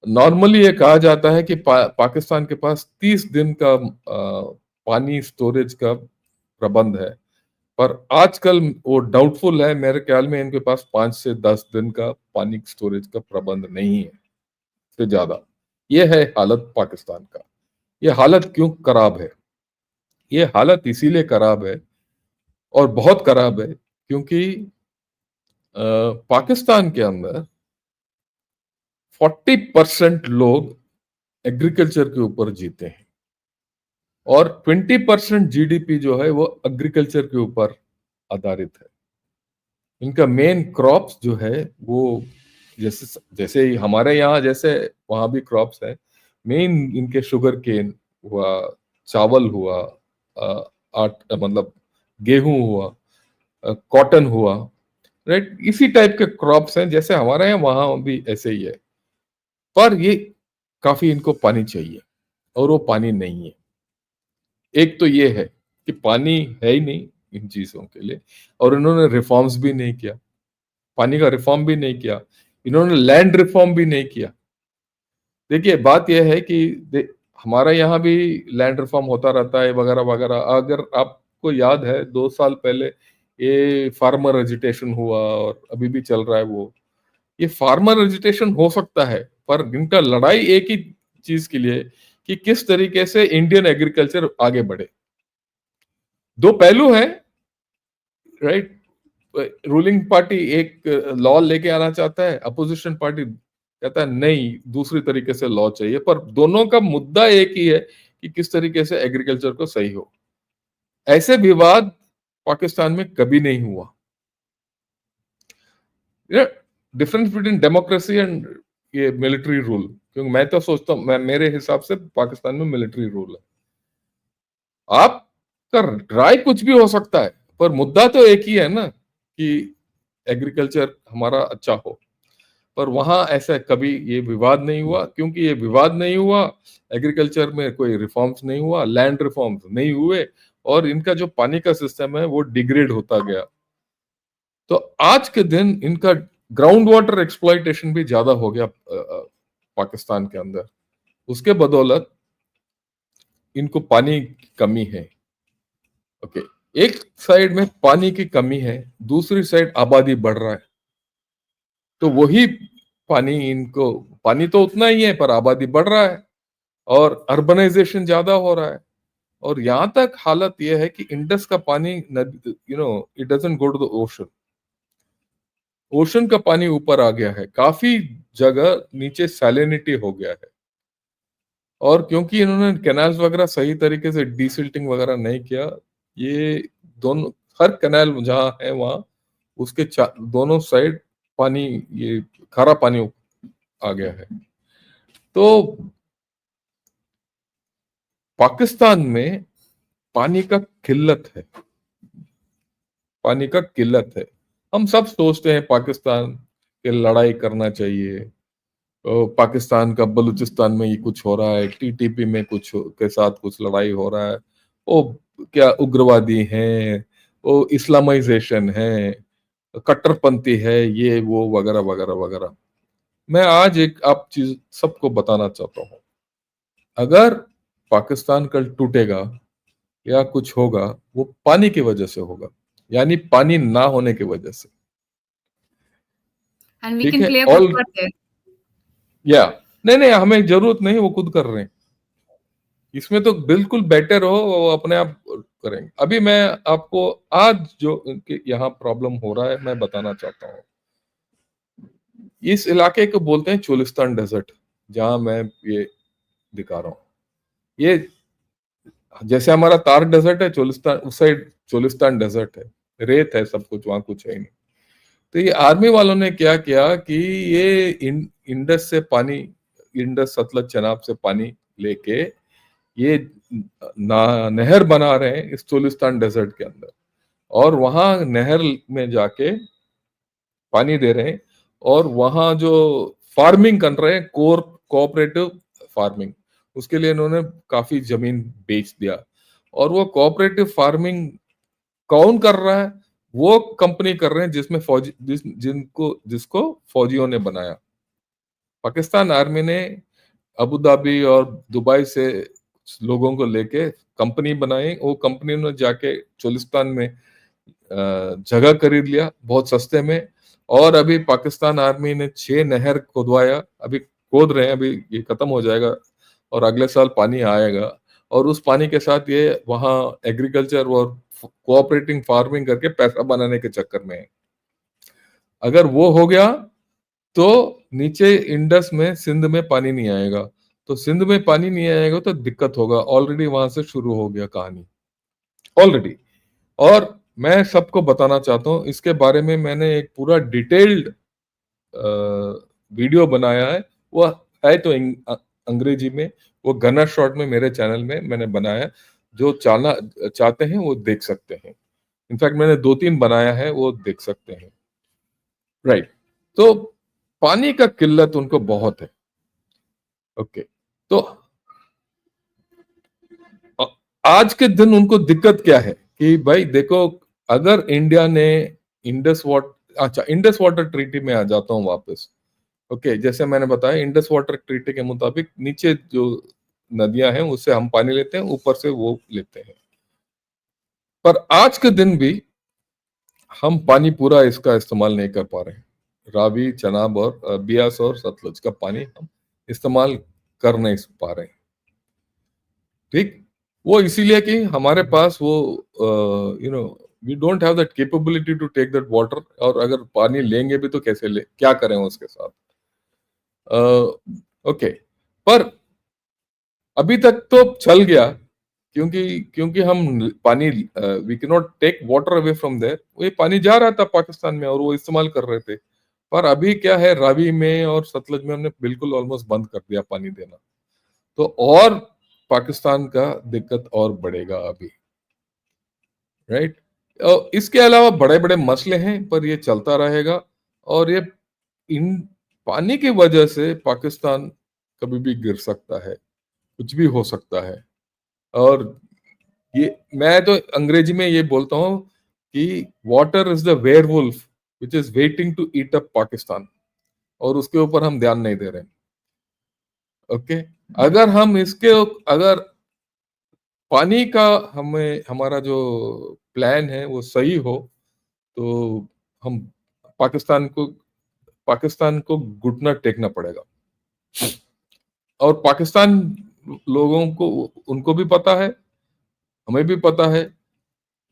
नॉर्मली ये कहा जाता है कि पाकिस्तान के पास 30 दिन का पानी स्टोरेज का प्रबंध है, पर आजकल वो डाउटफुल है। मेरे ख्याल में इनके पास 5 से 10 दिन का पानी स्टोरेज का प्रबंध नहीं है, से ज्यादा। ये है हालत पाकिस्तान का। ये हालत क्यों खराब है? ये हालत इसीलिए खराब है, और बहुत खराब है, क्योंकि पाकिस्तान के अंदर 40% लोग एग्रीकल्चर के ऊपर जीते हैं, और 20% जीडीपी जो है वो एग्रीकल्चर के ऊपर आधारित है। इनका मेन क्रॉप्स जो है वो, जैसे जैसे ही हमारे यहाँ जैसे वहां भी क्रॉप्स है, मेन इनके शुगर केन हुआ, चावल हुआ, मतलब गेहूं हुआ, कॉटन हुआ, राइट। इसी टाइप के क्रॉप्स हैं जैसे हमारे यहाँ, वहां भी ऐसे ही है। पर ये काफी इनको पानी चाहिए, और वो पानी नहीं है। एक तो ये है कि पानी है ही नहीं, इन चीजों के लिए, और इन्होंने रिफॉर्म्स भी नहीं किया, पानी का रिफॉर्म भी नहीं किया, इन्होंने लैंड रिफॉर्म भी नहीं किया। देखिए बात यह है कि हमारा यहाँ भी लैंड रिफॉर्म होता रहता है वगैरह वगैरह। अगर आपको याद है 2 साल पहले ये फार्मर एजिटेशन हुआ और अभी भी चल रहा है वो। ये फार्मर एजिटेशन हो सकता है, पर इनका लड़ाई एक ही चीज के लिए कि किस तरीके से इंडियन एग्रीकल्चर आगे बढ़े। दो पहलू हैं, राइट। रूलिंग पार्टी एक लॉ लेके आना चाहता है, अपोजिशन पार्टी कहता है नहीं दूसरी तरीके से लॉ चाहिए, पर दोनों का मुद्दा एक ही है कि किस तरीके से एग्रीकल्चर को सही हो। ऐसे विवाद पाकिस्तान में कभी नहीं हुआ। डिफरेंस बिटवीन डेमोक्रेसी एंड ये मिलिट्री रूल, क्योंकि मैं तो सोचता हूं, मेरे हिसाब से पाकिस्तान में मिलिट्री रूल है। आपका राय कुछ भी हो सकता है, पर मुद्दा तो एक ही है ना कि एग्रीकल्चर हमारा अच्छा हो। पर वहां ऐसा कभी ये विवाद नहीं हुआ, क्योंकि ये विवाद नहीं हुआ, एग्रीकल्चर में कोई रिफॉर्म्स नहीं हुआ, लैंड रिफॉर्म्स नहीं हुए, और इनका जो पानी का सिस्टम है वो डिग्रेड होता गया। तो आज के दिन इनका ग्राउंड वाटर एक्सप्लॉइटेशन भी ज्यादा हो गया पाकिस्तान के अंदर। उसके बदौलत इनको पानी की कमी है। ओके, एक साइड में पानी की कमी है, दूसरी साइड आबादी बढ़ रहा है, तो वही पानी इनको, पानी तो उतना ही है पर आबादी बढ़ रहा है और अर्बनाइजेशन ज्यादा हो रहा है। और यहां तक हालत यह है कि इंडस का पानी, it doesn't go to the ocean. Ocean का पानी ऊपर आ गया है, काफी जगह नीचे सैलिनिटी हो गया है। और क्योंकि इन्होंने कैनाल्स वगैरह सही तरीके से डीसिल्टिंग वगैरह नहीं किया, ये दोनों, हर कैनाल जहां है वहां उसके दोनों साइड पानी, ये खारा पानी आ गया है। तो पाकिस्तान में पानी का किल्लत है, पानी का किल्लत है। हम सब सोचते हैं पाकिस्तान के लड़ाई करना चाहिए, पाकिस्तान का बलूचिस्तान में ये कुछ हो रहा है, टीटीपी में कुछ के साथ कुछ लड़ाई हो रहा है, वो क्या उग्रवादी हैं, वो इस्लामाइजेशन है, कट्टरपंथी है, ये वो वगैरह वगैरह वगैरह। मैं आज एक आप चीज सबको बताना चाहता हूँ। अगर पाकिस्तान कल टूटेगा या कुछ होगा, वो पानी की वजह से होगा, यानी पानी ना होने की वजह से। एंड वी ठीक कैन है, play a all, part there. या नहीं नहीं, हमें जरूरत नहीं, वो खुद कर रहे हैं इसमें, तो बिल्कुल बेटर हो वो अपने आप करेंगे। अभी मैं आपको आज जो यहाँ प्रॉब्लम हो रहा है मैं बताना चाहता हूँ। इस इलाके को बोलते हैं चोलिस्तान डेजर्ट, जहां मैं ये दिखा रहा हूँ। ये जैसे हमारा तार डेजर्ट है, चोलिस्तान उस साइड चोलिस्तान डेजर्ट है, रेत है सब कुछ, वहां कुछ है नहीं। तो ये आर्मी वालों ने क्या किया कि ये इंडस से पानी, इंडस सतलज चनाब से पानी लेके ये नहर बना रहे हैं इस चोलिस्तान डेजर्ट के अंदर, और वहां नहर में जाके पानी दे रहे हैं, और वहां जो फार्मिंग कर रहे हैं, कोऑपरेटिव फार्मिंग, उसके लिए इन्होंने काफी जमीन बेच दिया। और वो कोऑपरेटिव फार्मिंग कौन कर रहा है? वो कंपनी कर रहे हैं जिसमें फौजी, जिसको फौजियों ने बनाया। पाकिस्तान आर्मी ने अबू धाबी और दुबई से लोगों को लेके कंपनी बनाई। वो कंपनी ने जाके चोलिस्तान में जगह खरीद लिया बहुत सस्ते में, और अभी पाकिस्तान आर्मी ने 6 नहर खोदवाया, अभी खोद रहे हैं, अभी ये खत्म हो जाएगा और अगले साल पानी आएगा। और उस पानी के साथ ये वहाँ एग्रीकल्चर और कोऑपरेटिंग फार्मिंग करके पैसा बनाने के चक्कर में है। अगर वो हो गया तो नीचे इंडस में सिंध में पानी नहीं आएगा, तो सिंध में पानी नहीं आएगा तो दिक्कत होगा। ऑलरेडी वहां से शुरू हो गया कहानी ऑलरेडी। और मैं सबको बताना चाहता हूँ इसके बारे में, मैंने एक पूरा डिटेल्ड वीडियो बनाया है। वो है तो अंग्रेजी में, वो गनर शॉट में मेरे चैनल में मैंने बनाया। जो चाहते हैं वो देख सकते हैं। इनफैक्ट मैंने 2-3 बनाया है, वो देख सकते हैं। राइट। तो पानी का किल्लत उनको बहुत है। ओके, तो आज के दिन उनको दिक्कत क्या है कि भाई देखो, अगर इंडिया ने इंडस वाटर ट्रीटी में आ जाता हूँ वापस। ओके, जैसे मैंने बताया इंडस वाटर ट्रीटी के मुताबिक नीचे जो नदियां हैं उससे हम पानी लेते हैं, ऊपर से वो लेते हैं। पर आज के दिन भी हम पानी पूरा इसका इस्तेमाल नहीं कर पा रहे हैं। रावी, चनाब और बियास और सतलुज का पानी हम इस्तेमाल कर नहीं पा रहे हैं। ठीक, वो इसीलिए कि हमारे पास वो you know we don't have that capability to take that water. और अगर पानी लेंगे भी तो कैसे ले, क्या करें उसके साथ। ओके, पर अभी तक तो चल गया, क्योंकि क्योंकि हम पानी we can not take water away from there. वो ये पानी जा रहा था पाकिस्तान में और वो इस्तेमाल कर रहे थे। पर अभी क्या है, रावी में और सतलज में हमने बिल्कुल ऑलमोस्ट बंद कर दिया पानी देना। तो और पाकिस्तान का दिक्कत और बढ़ेगा अभी, राइट। और इसके अलावा बड़े बड़े मसले हैं, पर ये चलता रहेगा। और ये इन पानी की वजह से पाकिस्तान कभी भी गिर सकता है, कुछ भी हो सकता है। और ये मैं तो अंग्रेजी में ये बोलता हूँ कि water is the werewolf which is waiting to eat up Pakistan. और उसके ऊपर हम ध्यान नहीं दे रहे। ओके, अगर हम इसके अगर पानी का हमें हमारा जो प्लान है वो सही हो, तो हम पाकिस्तान को पाकिस्तान को घुटना टेकना पड़ेगा। और पाकिस्तान लोगों को, उनको भी पता है, हमें भी पता है।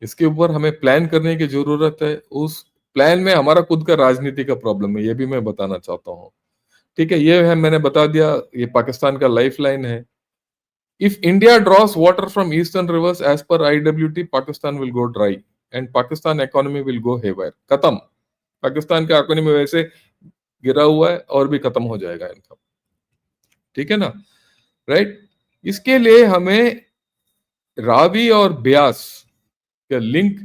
इसके ऊपर हमें प्लान करने की जरूरत है। उस प्लान में हमारा खुद का राजनीति का प्रॉब्लम है, ये भी मैं बताना चाहता हूँ। ठीक है, ये है, मैंने बता दिया, ये पाकिस्तान का लाइफ लाइन है। If India draws water from eastern rivers as per IWT, Pakistan will go dry and Pakistan economy will go haywire. खत्म, पाकिस्तान का इकोनॉमी वैसे गिरा हुआ है और भी खत्म हो जाएगा इनका। ठीक है ना, राइट। इसके लिए हमें रावी और ब्यास का लिंक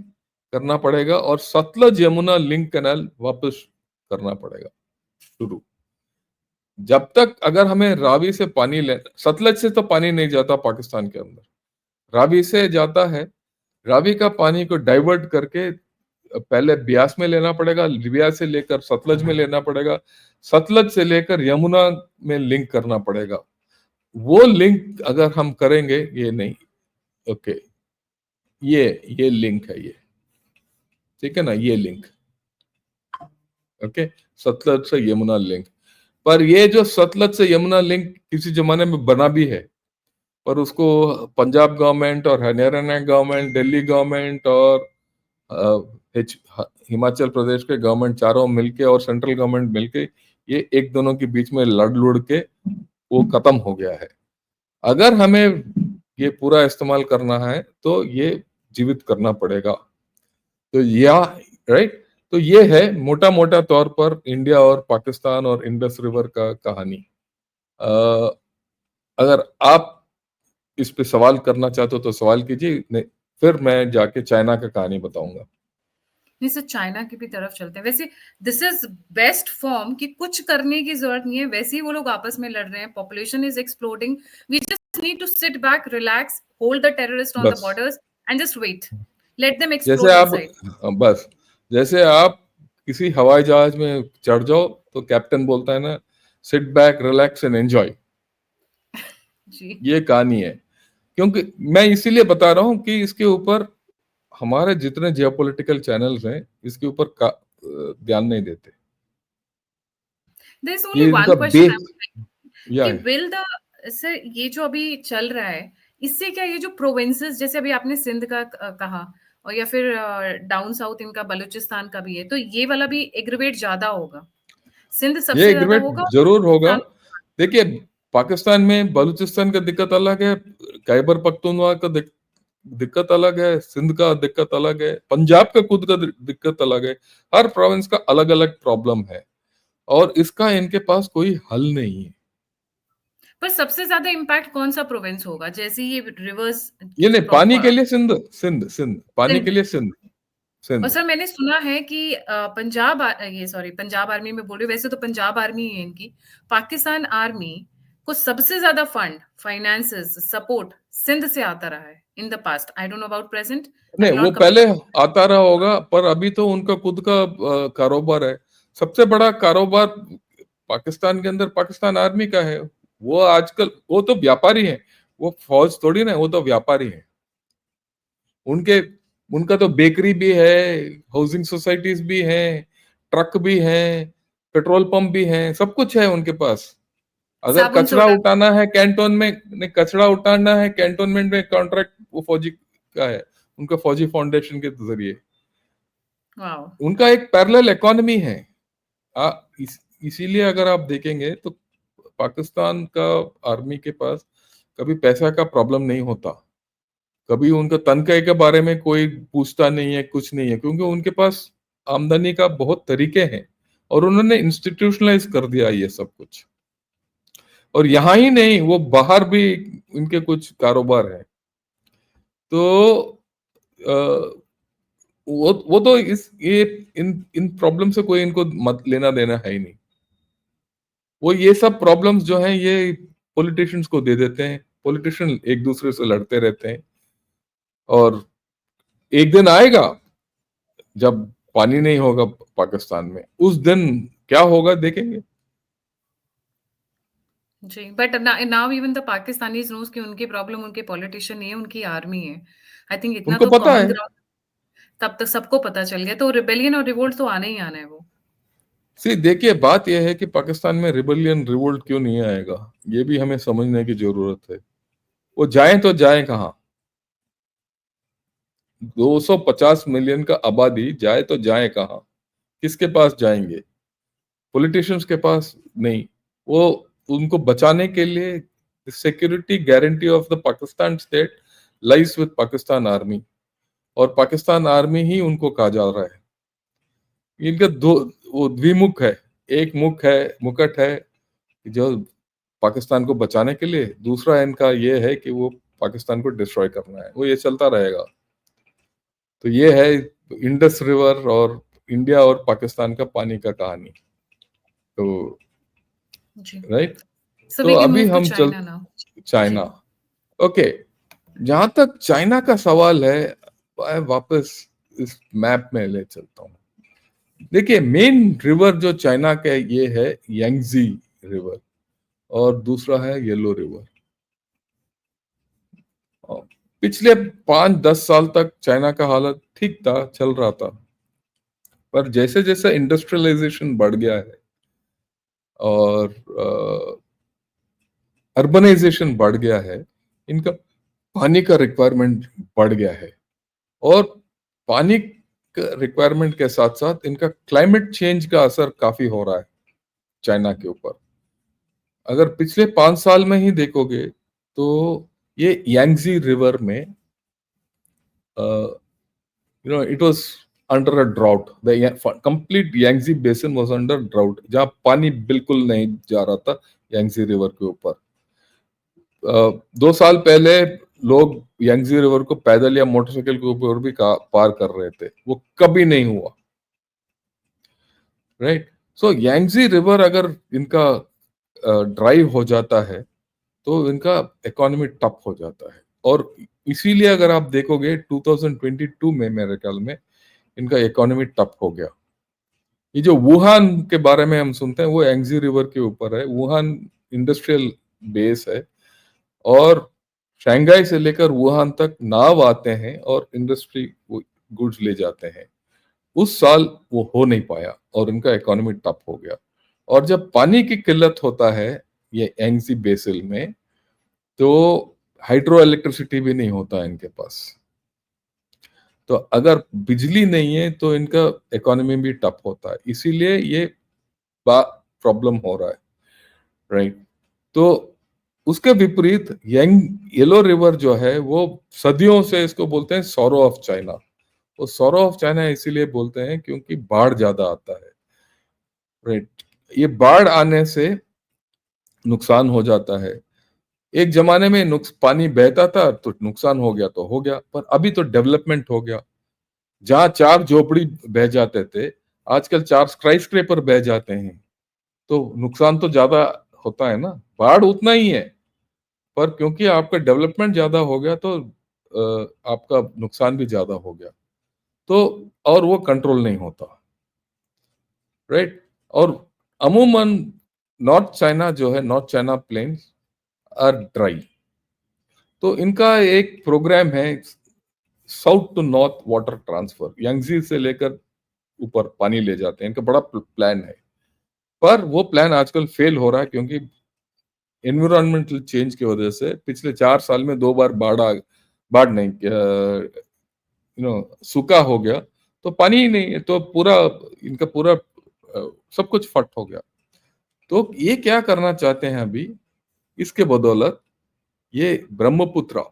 करना पड़ेगा और सतलज यमुना लिंक कैनाल वापस करना पड़ेगा शुरू। जब तक अगर हमें रावी से पानी ले, सतलज से तो पानी नहीं जाता पाकिस्तान के अंदर, रावी से जाता है। रावी का पानी को डाइवर्ट करके पहले ब्यास में लेना पड़ेगा, ब्यास से लेकर सतलज में लेना पड़ेगा, सतलज से लेकर यमुना में लिंक करना पड़ेगा। वो लिंक अगर हम करेंगे, ये नहीं, ओके, ये लिंक है ये, ठीक है ना, ये लिंक, ओके, सतलज से यमुना लिंक। पर ये जो सतलज से यमुना लिंक किसी जमाने में बना भी है, पर उसको पंजाब गवर्नमेंट और हरियाणा गवर्नमेंट, दिल्ली गवर्नमेंट और हिमाचल प्रदेश के गवर्नमेंट, चारों मिलके और सेंट्रल गवर्नमेंट मिलके, ये एक दोनों के बीच में लड़ लुड़ के वो खत्म हो गया है। अगर हमें ये पूरा इस्तेमाल करना है तो ये जीवित करना पड़ेगा। तो या राइट, तो ये है मोटा मोटा तौर पर इंडिया और पाकिस्तान और इंडस रिवर का कहानी। अ, अगर आप इस पे सवाल करना चाहते हो तो सवाल कीजिए, नहीं फिर मैं जाके चाइना का कहानी बताऊंगा। नहीं सर, चाइना की भी तरफ चलते हैं। वैसे दिस इज बेस्ट फॉर्म कि कुछ करने की जरूरत नहीं है, वैसे ही वो लोग आपस में लड़ रहे हैं, population is exploding, we just need to sit back, relax, hold the terrorist on the बस borders and just wait, let them जैसे एक्सप्लोड आप इनसाइड। बस जैसे आप किसी हवाई जहाज में चढ़ जाओ तो कैप्टन बोलता है ना, sit back, relax and enjoy. जी। ये कहानी है। क्योंकि मैं इसीलिए बता रहा हूं कि इसके ऊपर हमारे जितने जियोपॉलिटिकल चैनल्स हैं इसके ऊपर ध्यान नहीं देते। देयर इज ओनली ये वन इनका question I base would like या कि है। विल द सर, ये जो अभी चल रहा है, इससे क्या ये जो प्रोविंसेस, जैसे अभी आपने सिंध का कहा, और या फिर डाउन साउथ इनका बलूचिस्तान का भी है, तो ये वाला भी एग्रीवेट ज्यादा होगा? सिंध ये सबसे ज्यादा एग्रीमेंट होगा और जरूर होगा। बलूचिस्तान। देखिए, पाकिस्तान में बलूचिस्तान का दिक्कत अलग है, खैबर पख्तूनख्वा का दिक्कत अलग है, सिंध का दिक्कत अलग है, पंजाब का खुद का दिक्कत अलग है। हर प्रोविंस का अलग अलग प्रॉब्लम है और इसका इनके पास कोई हल नहीं है। पर सबसे ज्यादा इम्पैक्ट कौन सा प्रोविंस होगा, जैसे ये रिवर्स ये की जो नहीं, पानी के प्रॉपर लिए सिंध, सिंध पानी सिंध। के लिए सिंध, और सिंध। सर मैंने सुना है कि पंजाब ये सॉरी पंजाब आर्मी में बोल रही हूँ, वैसे तो पंजाब आर्मी ही है इनकी, पाकिस्तान आर्मी को सबसे ज्यादा फंड, फाइनेंसेस, सपोर्ट सिंध से आता रहा है in the past. I don't know about present, I नहीं, विल वो नॉट कमेंट पहले अबाउट। आता रहा होगा, पर अभी तो उनका खुद का कारोबार है। सबसे बड़ा कारोबार पाकिस्तान के अंदर पाकिस्तान आर्मी का है। वो आजकल वो तो व्यापारी है, वो फौज थोड़ी ना है, वो तो व्यापारी है। उनके उनका तो बेकरी भी है, हाउसिंग सोसाइटीज भी हैं, ट्रक भी हैं, पेट्रोल पंप भी हैं, सब कुछ है उनके पास। अगर साबुन कचरा सोडा। उठाना है कैंटोन में, नहीं, कचरा उठाना है कैंटोनमेंट में, कॉन्ट्रैक्ट वो फौजी का है, उनका फौजी फाउंडेशन के जरिए। वाओ। उनका एक पैरेलल इकोनॉमी है। आ, इसीलिए अगर आप देखेंगे तो पाकिस्तान का आर्मी के पास कभी पैसा का प्रॉब्लम नहीं होता। कभी उनका तनख्वाह के बारे में कोई पूछता नहीं है, कुछ नहीं है, क्योंकि उनके पास आमदनी का बहुत तरीके हैं और उन्होंने इंस्टीट्यूशनलाइज कर दिया ये सब कुछ। और यहाँ ही नहीं, वो बाहर भी इनके कुछ कारोबार है। तो अ, वो तो इस ये इन इन प्रॉब्लम से कोई इनको मत लेना देना है ही नहीं। वो ये सब प्रॉब्लम्स जो हैं ये पॉलिटिशियंस को दे देते हैं। पॉलिटिशियन एक दूसरे से लड़ते रहते हैं, और एक दिन आएगा जब पानी नहीं होगा पाकिस्तान में, उस दिन क्या होगा देखेंगे। जी, but now even the Pakistanis knows कि उनकी प्रॉब्लम उनके पॉलिटिशियन नहीं है, उनकी आर्मी है। आई थिंक इतना उनको तो पता कॉमन है। ग्राउंड तब तक सबको पता चल गया, तो रिबेलियन और रिवोल्ट तो आना ही आना है वो। सी देखिए, बात यह है कि पाकिस्तान में रिबेलियन रिवोल्ट क्यों नहीं आएगा, ये भी हमें समझने की जरूरत है। वो जाए तो जाए कहाँ? 250 मिलियन का आबादी जाए तो जाए कहाँ? किसके पास जाएंगे? पॉलिटिशियंस के पास नहीं। वो उनको बचाने के लिए security guarantee of the Pakistan state lies with Pakistan army, और पाकिस्तान आर्मी ही उनको कहा जा रहा है। इनका दो, वो द्विमुख है। एक मुख है, मुकट है जो पाकिस्तान को बचाने के लिए, दूसरा इनका ये है कि वो पाकिस्तान को डिस्ट्रॉय करना है। वो ये चलता रहेगा। तो ये है इंडस रिवर और इंडिया और पाकिस्तान का पानी का कहानी। तो जी। राइट। सो तो वी कैन अभी मूव टू हम चल चाइना नाउ। जी। चाइना। ओके, जहां तक चाइना का सवाल है, मैं वापस इस मैप में ले चलता हूँ। देखिए, मेन रिवर जो चाइना का ये है यांगजी रिवर, और दूसरा है येलो रिवर। और पिछले 5-10 साल तक चाइना का हालत ठीक था, चल रहा था। पर जैसे जैसे इंडस्ट्रियलाइजेशन बढ़ गया है और अर्बनाइजेशन बढ़ गया है, इनका पानी का रिक्वायरमेंट बढ़ गया है। और पानी का रिक्वायरमेंट के साथ साथ इनका क्लाइमेट चेंज का असर काफी हो रहा है चाइना के ऊपर। अगर पिछले 5 साल में ही देखोगे तो ये यांगजी रिवर में, it was under a drought. The complete Yangtze basin was under drought, जहां पानी बिल्कुल नहीं जा रहा था यांगजी रिवर के ऊपर। 2 साल पहले लोग यांगजी रिवर को पैदल या मोटरसाइकिल के ऊपर भी पार कर रहे थे, वो कभी नहीं हुआ। राइट। सो यांगजी रिवर अगर इनका ड्राइव हो जाता है तो इनका इकोनॉमी टफ हो जाता है। और इसीलिए अगर आप देखोगे 2022 में मेरे ख्याल में इनका इकोनॉमी टफ हो गया। ये जो वुहान के बारे में हम सुनते हैं वो यांगजी रिवर के ऊपर है। वुहान इंडस्ट्रियल बेस है, और शंघाई से लेकर वुहान तक नाव आते हैं और इंडस्ट्री गुड्स ले जाते हैं। उस साल वो हो नहीं पाया और इनका इकोनॉमी टफ हो गया। और जब पानी की किल्लत होता है ये एंगजी बेसिल में, तो हाइड्रो इलेक्ट्रिसिटी भी नहीं होता है इनके पास। तो अगर बिजली नहीं है तो इनका इकोनॉमी भी टफ होता है। इसीलिए ये प्रॉब्लम हो रहा है। राइट। तो उसके विपरीत यंग येलो रिवर जो है वो सदियों से इसको बोलते हैं सौरो ऑफ चाइना। वो सौरो ऑफ चाइना इसीलिए बोलते हैं क्योंकि बाढ़ ज्यादा आता है। राइट। ये बाढ़ आने से नुकसान हो जाता है। एक जमाने में पानी बहता था तो नुकसान हो गया तो हो गया, पर अभी तो डेवलपमेंट हो गया। जहां 4 झोपड़ी बह जाते थे, आजकल 4 स्काई स्क्रेपर बह जाते हैं। तो नुकसान तो ज्यादा होता है ना, बाढ़ उतना ही है, पर क्योंकि आपका डेवलपमेंट ज्यादा हो गया तो आपका नुकसान भी ज्यादा हो गया। तो और वो कंट्रोल नहीं होता, राइट। और अमूमन नॉर्थ चाइना जो है, north China plains are dry. तो इनका एक प्रोग्राम है, south to north water transfer, Yangtze से लेकर ऊपर पानी ले जाते हैं, इनका बड़ा प्लान है। पर वो प्लान आजकल फेल हो रहा है क्योंकि एनवायरमेंटल चेंज की वजह से पिछले 4 साल में 2 बार बाढ़ नहीं, सूखा हो गया, तो पानी ही नहीं है, तो पूरा इनका पूरा सब कुछ फट हो गया। तो ये क्या करना चाहते हैं अभी, इसके बदौलत ये ब्रह्मपुत्र,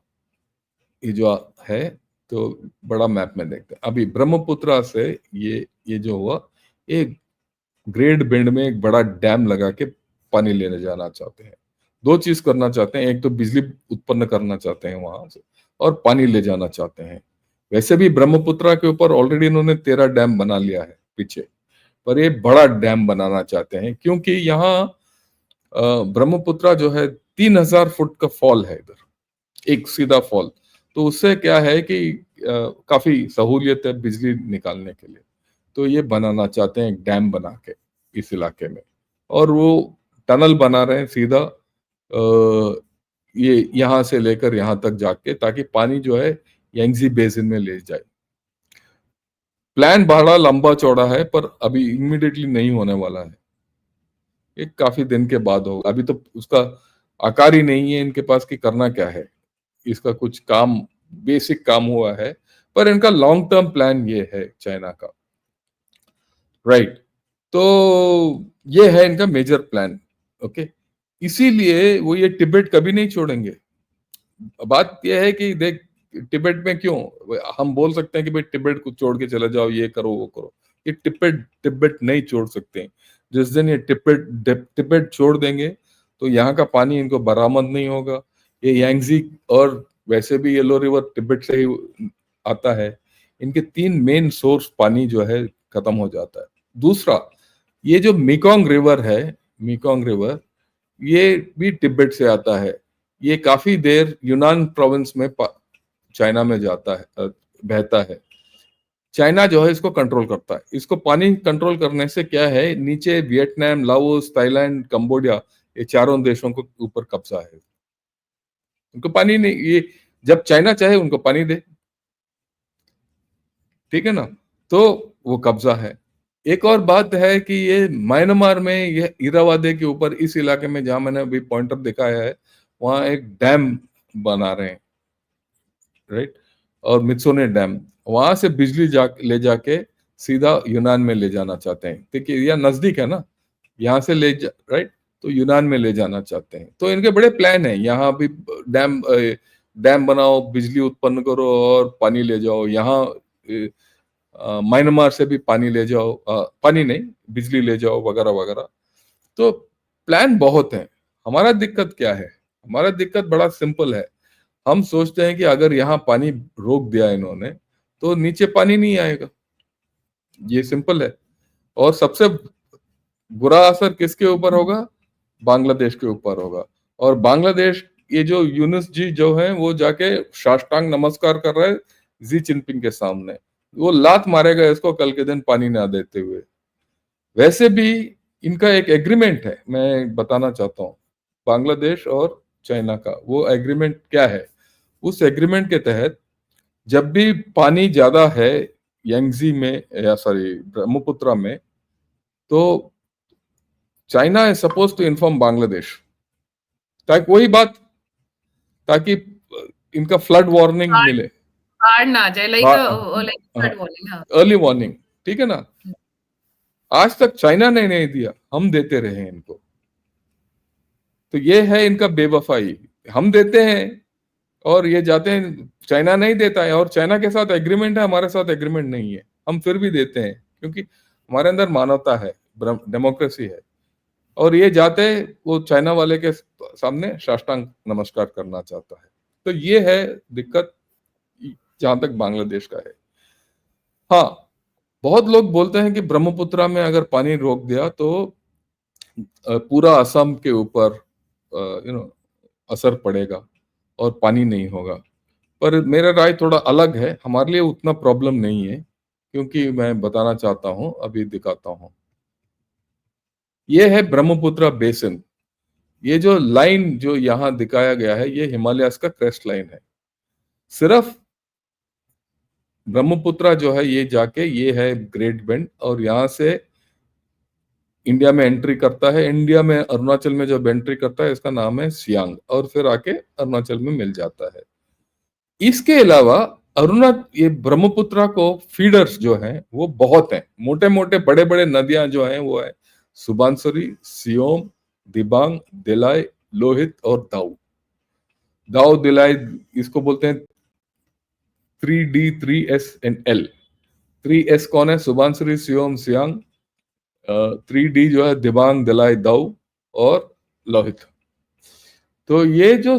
ये जो है, तो बड़ा मैप में देखते हैं अभी ब्रह्मपुत्र से, ये जो हुआ, ये ग्रेट बेंड में एक बड़ा डैम लगा के पानी लेने जाना चाहते हैं। दो चीज करना चाहते हैं, एक तो बिजली उत्पन्न करना चाहते हैं वहां से, और पानी ले जाना चाहते हैं। वैसे भी ब्रह्मपुत्र के ऊपर ऑलरेडी इन्होंने 13 डैम बना लिया है पीछे, पर ये बड़ा डैम बनाना चाहते हैं क्योंकि यहाँ ब्रह्मपुत्र जो है 3,000 फुट का फॉल है इधर, एक सीधा फॉल। तो उससे क्या है कि काफी सहूलियत है बिजली निकालने के लिए। तो ये बनाना चाहते हैं एक डैम बना के इस इलाके में, और वो टनल बना रहे हैं सीधा ये यहाँ से लेकर यहाँ तक जाके, ताकि पानी जो है यंगजी बेसिन में ले जाए। प्लान बड़ा लंबा चौड़ा है, पर अभी इमीडिएटली नहीं होने वाला है, एक काफी दिन के बाद होगा। अभी तो उसका आकार ही नहीं है इनके पास कि करना क्या है। इसका कुछ काम, बेसिक काम हुआ है, पर इनका लॉन्ग टर्म प्लान ये है चाइना का, राइट। तो ये है इनका मेजर प्लान, ओके। इसीलिए वो ये तिब्बत कभी नहीं छोड़ेंगे। बात यह है कि देख, तिब्बत में क्यों हम बोल सकते हैं कि भाई तिब्बत को छोड़ के चले जाओ, ये करो वो करो, ये तिब्बत तिब्बत नहीं छोड़ सकते। जिस दिन ये तिब्बत तिब्बत छोड़ देंगे तो यहाँ का पानी इनको बरामद नहीं होगा। ये यांगजी, और वैसे भी येलो रिवर तिब्बत से ही आता है, इनके 3 मेन सोर्स पानी जो है खत्म हो जाता है। दूसरा, ये जो मेकोंग रिवर है, मेकोंग रिवर, ये भी तिब्बत से आता है। ये काफी देर यूनान प्रोविंस में चाइना में जाता है, बहता है। चाइना जो है इसको कंट्रोल करता है। इसको पानी कंट्रोल करने से क्या है, नीचे वियतनाम, लाओस, थाईलैंड, कंबोडिया, ये चारों देशों को ऊपर कब्जा है। उनको पानी नहीं, ये जब चाइना चाहे उनको पानी दे, ठीक है ना। तो वो कब्जा है। एक और बात है कि ये म्यांमार में, ये इरावादे के ऊपर, इस इलाके में जहां मैंने अभी पॉइंटर दिखाया है, वहां एक डैम बना रहे हैं, राइट। और मित्सोने डैम, वहां से बिजली ले जाके सीधा यूनान में ले जाना चाहते हैं। देखिए यह नजदीक है ना, यहाँ से राइट, तो यूनान में ले जाना चाहते हैं। तो इनके बड़े प्लान है, यहाँ भी डैम डैम बनाओ, बिजली उत्पन्न करो और पानी ले जाओ। यहाँ म्यांमार से भी पानी ले जाओ, पानी नहीं, बिजली ले जाओ, वगैरह वगैरह। तो प्लान बहुत है। हमारा दिक्कत क्या है, हमारा दिक्कत बड़ा सिंपल है। हम सोचते हैं कि अगर यहाँ पानी रोक दिया इन्होंने तो नीचे पानी नहीं आएगा, ये सिंपल है। और सबसे बुरा असर किसके ऊपर होगा, बांग्लादेश के ऊपर होगा। और बांग्लादेश, ये जो यूनुस जी जो है, वो जाके साष्टांग नमस्कार कर रहे हैं जी जिनपिंग के सामने। वो लात मारेगा इसको कल के दिन पानी ना देते हुए। वैसे भी इनका एक एग्रीमेंट है, मैं बताना चाहता हूँ, बांग्लादेश और चाइना का। वो एग्रीमेंट क्या है, उस एग्रीमेंट के तहत जब भी पानी ज्यादा है यंगजी में, या सॉरी ब्रह्मपुत्र में, तो China is suppose to inform Bangladesh, ताकि वही बात, ताकि इनका फ्लड वार्निंग बाढ़ मिले। बाढ़ ना आ जाए, लाइक फ्लड वार्निंग। हाँ। अर्ली वार्निंग, ठीक है ना। आज तक चाइना ने नहीं दिया, हम देते रहे इनको। तो ये है इनका बेवफाई। हम देते हैं और ये जाते हैं, चाइना नहीं देता है, और चाइना के साथ एग्रीमेंट है, हमारे साथ एग्रीमेंट नहीं है, हम फिर भी देते हैं क्योंकि हमारे अंदर मानवता है, डेमोक्रेसी है। और ये जाते, वो चाइना वाले के सामने साष्टांग नमस्कार करना चाहता है। तो ये है दिक्कत जहां तक बांग्लादेश का है। हाँ, बहुत लोग बोलते हैं कि ब्रह्मपुत्र में अगर पानी रोक दिया तो पूरा असम के ऊपर असर पड़ेगा और पानी नहीं होगा। पर मेरा राय थोड़ा अलग है, हमारे लिए उतना प्रॉब्लम नहीं है, क्योंकि मैं बताना चाहता हूँ, अभी दिखाता हूँ। ये है ब्रह्मपुत्र बेसिन। ये जो लाइन जो यहाँ दिखाया गया है, ये हिमालयस का क्रेस्ट लाइन है। सिर्फ ब्रह्मपुत्र जो है ये जाके ये है ग्रेट बेंड, और यहाँ से इंडिया में एंट्री करता है। इंडिया में अरुणाचल में जब एंट्री करता है, इसका नाम है सियांग, और फिर आके अरुणाचल में मिल जाता है। इसके अलावा ये ब्रह्मपुत्र को फीडर्स जो हैं वो बहुत हैं। मोटे मोटे बड़े बड़े नदियां जो हैं वो है सुबानसरी, सियोम, दिबांग, दिलाई, लोहित और दाऊ। दाऊ दिलाई इसको बोलते हैं 3D, 3S and L। 3S कौन है? सुबानसरी, सियोम, सियांग। 3D जो है दिबांग, दिलाई, दाऊ और लोहित। तो ये जो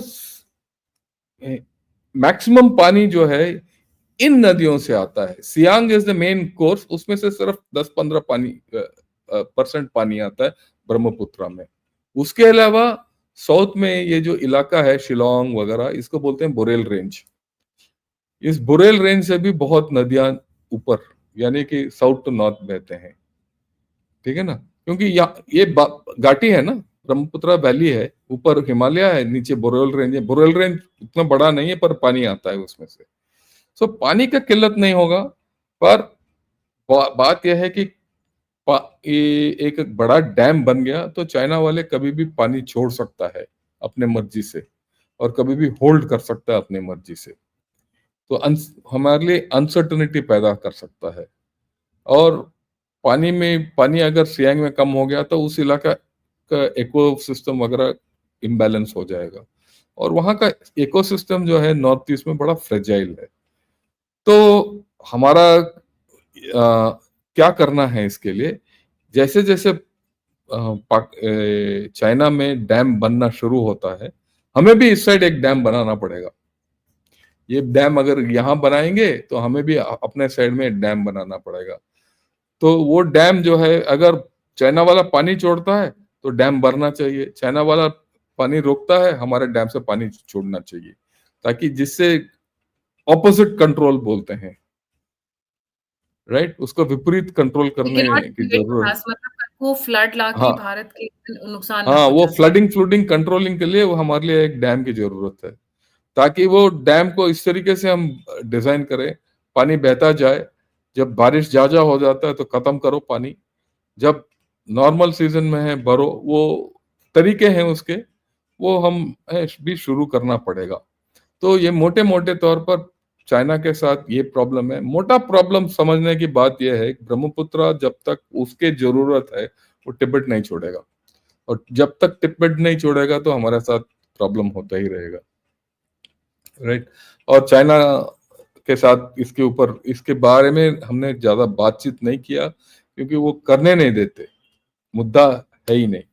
मैक्सिमम पानी जो है इन नदियों से आता है। Siang is the main course, उसमें से सिर्फ 10-15 परसेंट पानी आता है ब्रह्मपुत्र में। उसके अलावा साउथ में ये जो इलाका है शिलोंग वगैरह, इसको बोलते हैं बुरेल रेंज। इस बुरेल रेंज से भी बहुत नदियां ऊपर, यानी कि साउथ टू नॉर्थ बहते हैं। ठीक है ना? क्योंकि ये घाटी है ना, ब्रह्मपुत्र वैली है, ऊपर हिमालय है, नीचे बुरेल रेंज है। बुरेल रेंज उतना बड़ा नहीं है, पर पानी आता है उसमें से। सो पानी का किल्लत नहीं होगा। पर बात यह है कि ये एक बड़ा डैम बन गया तो चाइना वाले कभी भी पानी छोड़ सकता है अपने मर्जी से, और कभी भी होल्ड कर सकता है अपने मर्जी से। तो हमारे लिए अनसर्टनिटी पैदा कर सकता है। और पानी अगर सियांग में कम हो गया तो उस इलाका का इकोसिस्टम वगैरह इम्बैलेंस हो जाएगा। और वहां का इकोसिस्टम जो है नॉर्थ ईस्ट में बड़ा फ्रेजाइल है। तो हमारा क्या करना है इसके लिए? जैसे जैसे चाइना में डैम बनना शुरू होता है, हमें भी इस साइड एक डैम बनाना पड़ेगा। ये डैम अगर यहाँ बनाएंगे तो हमें भी अपने साइड में एक डैम बनाना पड़ेगा। तो वो डैम जो है, अगर चाइना वाला पानी छोड़ता है तो डैम भरना चाहिए, चाइना वाला पानी रोकता है, हमारे डैम से पानी छोड़ना चाहिए, ताकि जिससे ऑपोजिट कंट्रोल बोलते हैं, राइट, उसको विपरीत कंट्रोल वी करने कैन नॉट की क्रिएट जरूरत। मास, मतलब कल को फ्लड लाके हाँ, भारत के नुकसान ना हाँ, वो पहुंचा सके। फ्लडिंग कंट्रोलिंग के लिए वो हमारे लिए एक डैम की जरूरत है, ताकि वो डैम को इस तरीके से हम डिजाइन करें, पानी बहता जाए। जब बारिश ज्यादा हो जाता है तो खत्म करो पानी, जब नॉर्मल सीजन में है भरो। वो तरीके हैं उसके, वो हम भी शुरू करना पड़ेगा। तो ये मोटे मोटे तौर पर चाइना के साथ ये प्रॉब्लम है। मोटा प्रॉब्लम समझने की बात यह है कि ब्रह्मपुत्र जब तक उसके जरूरत है वो तिब्बत नहीं छोड़ेगा, और जब तक तिब्बत नहीं छोड़ेगा तो हमारे साथ प्रॉब्लम होता ही रहेगा, राइट। और चाइना के साथ इसके ऊपर, इसके बारे में हमने ज्यादा बातचीत नहीं किया, क्योंकि वो करने नहीं देते, मुद्दा है ही नहीं।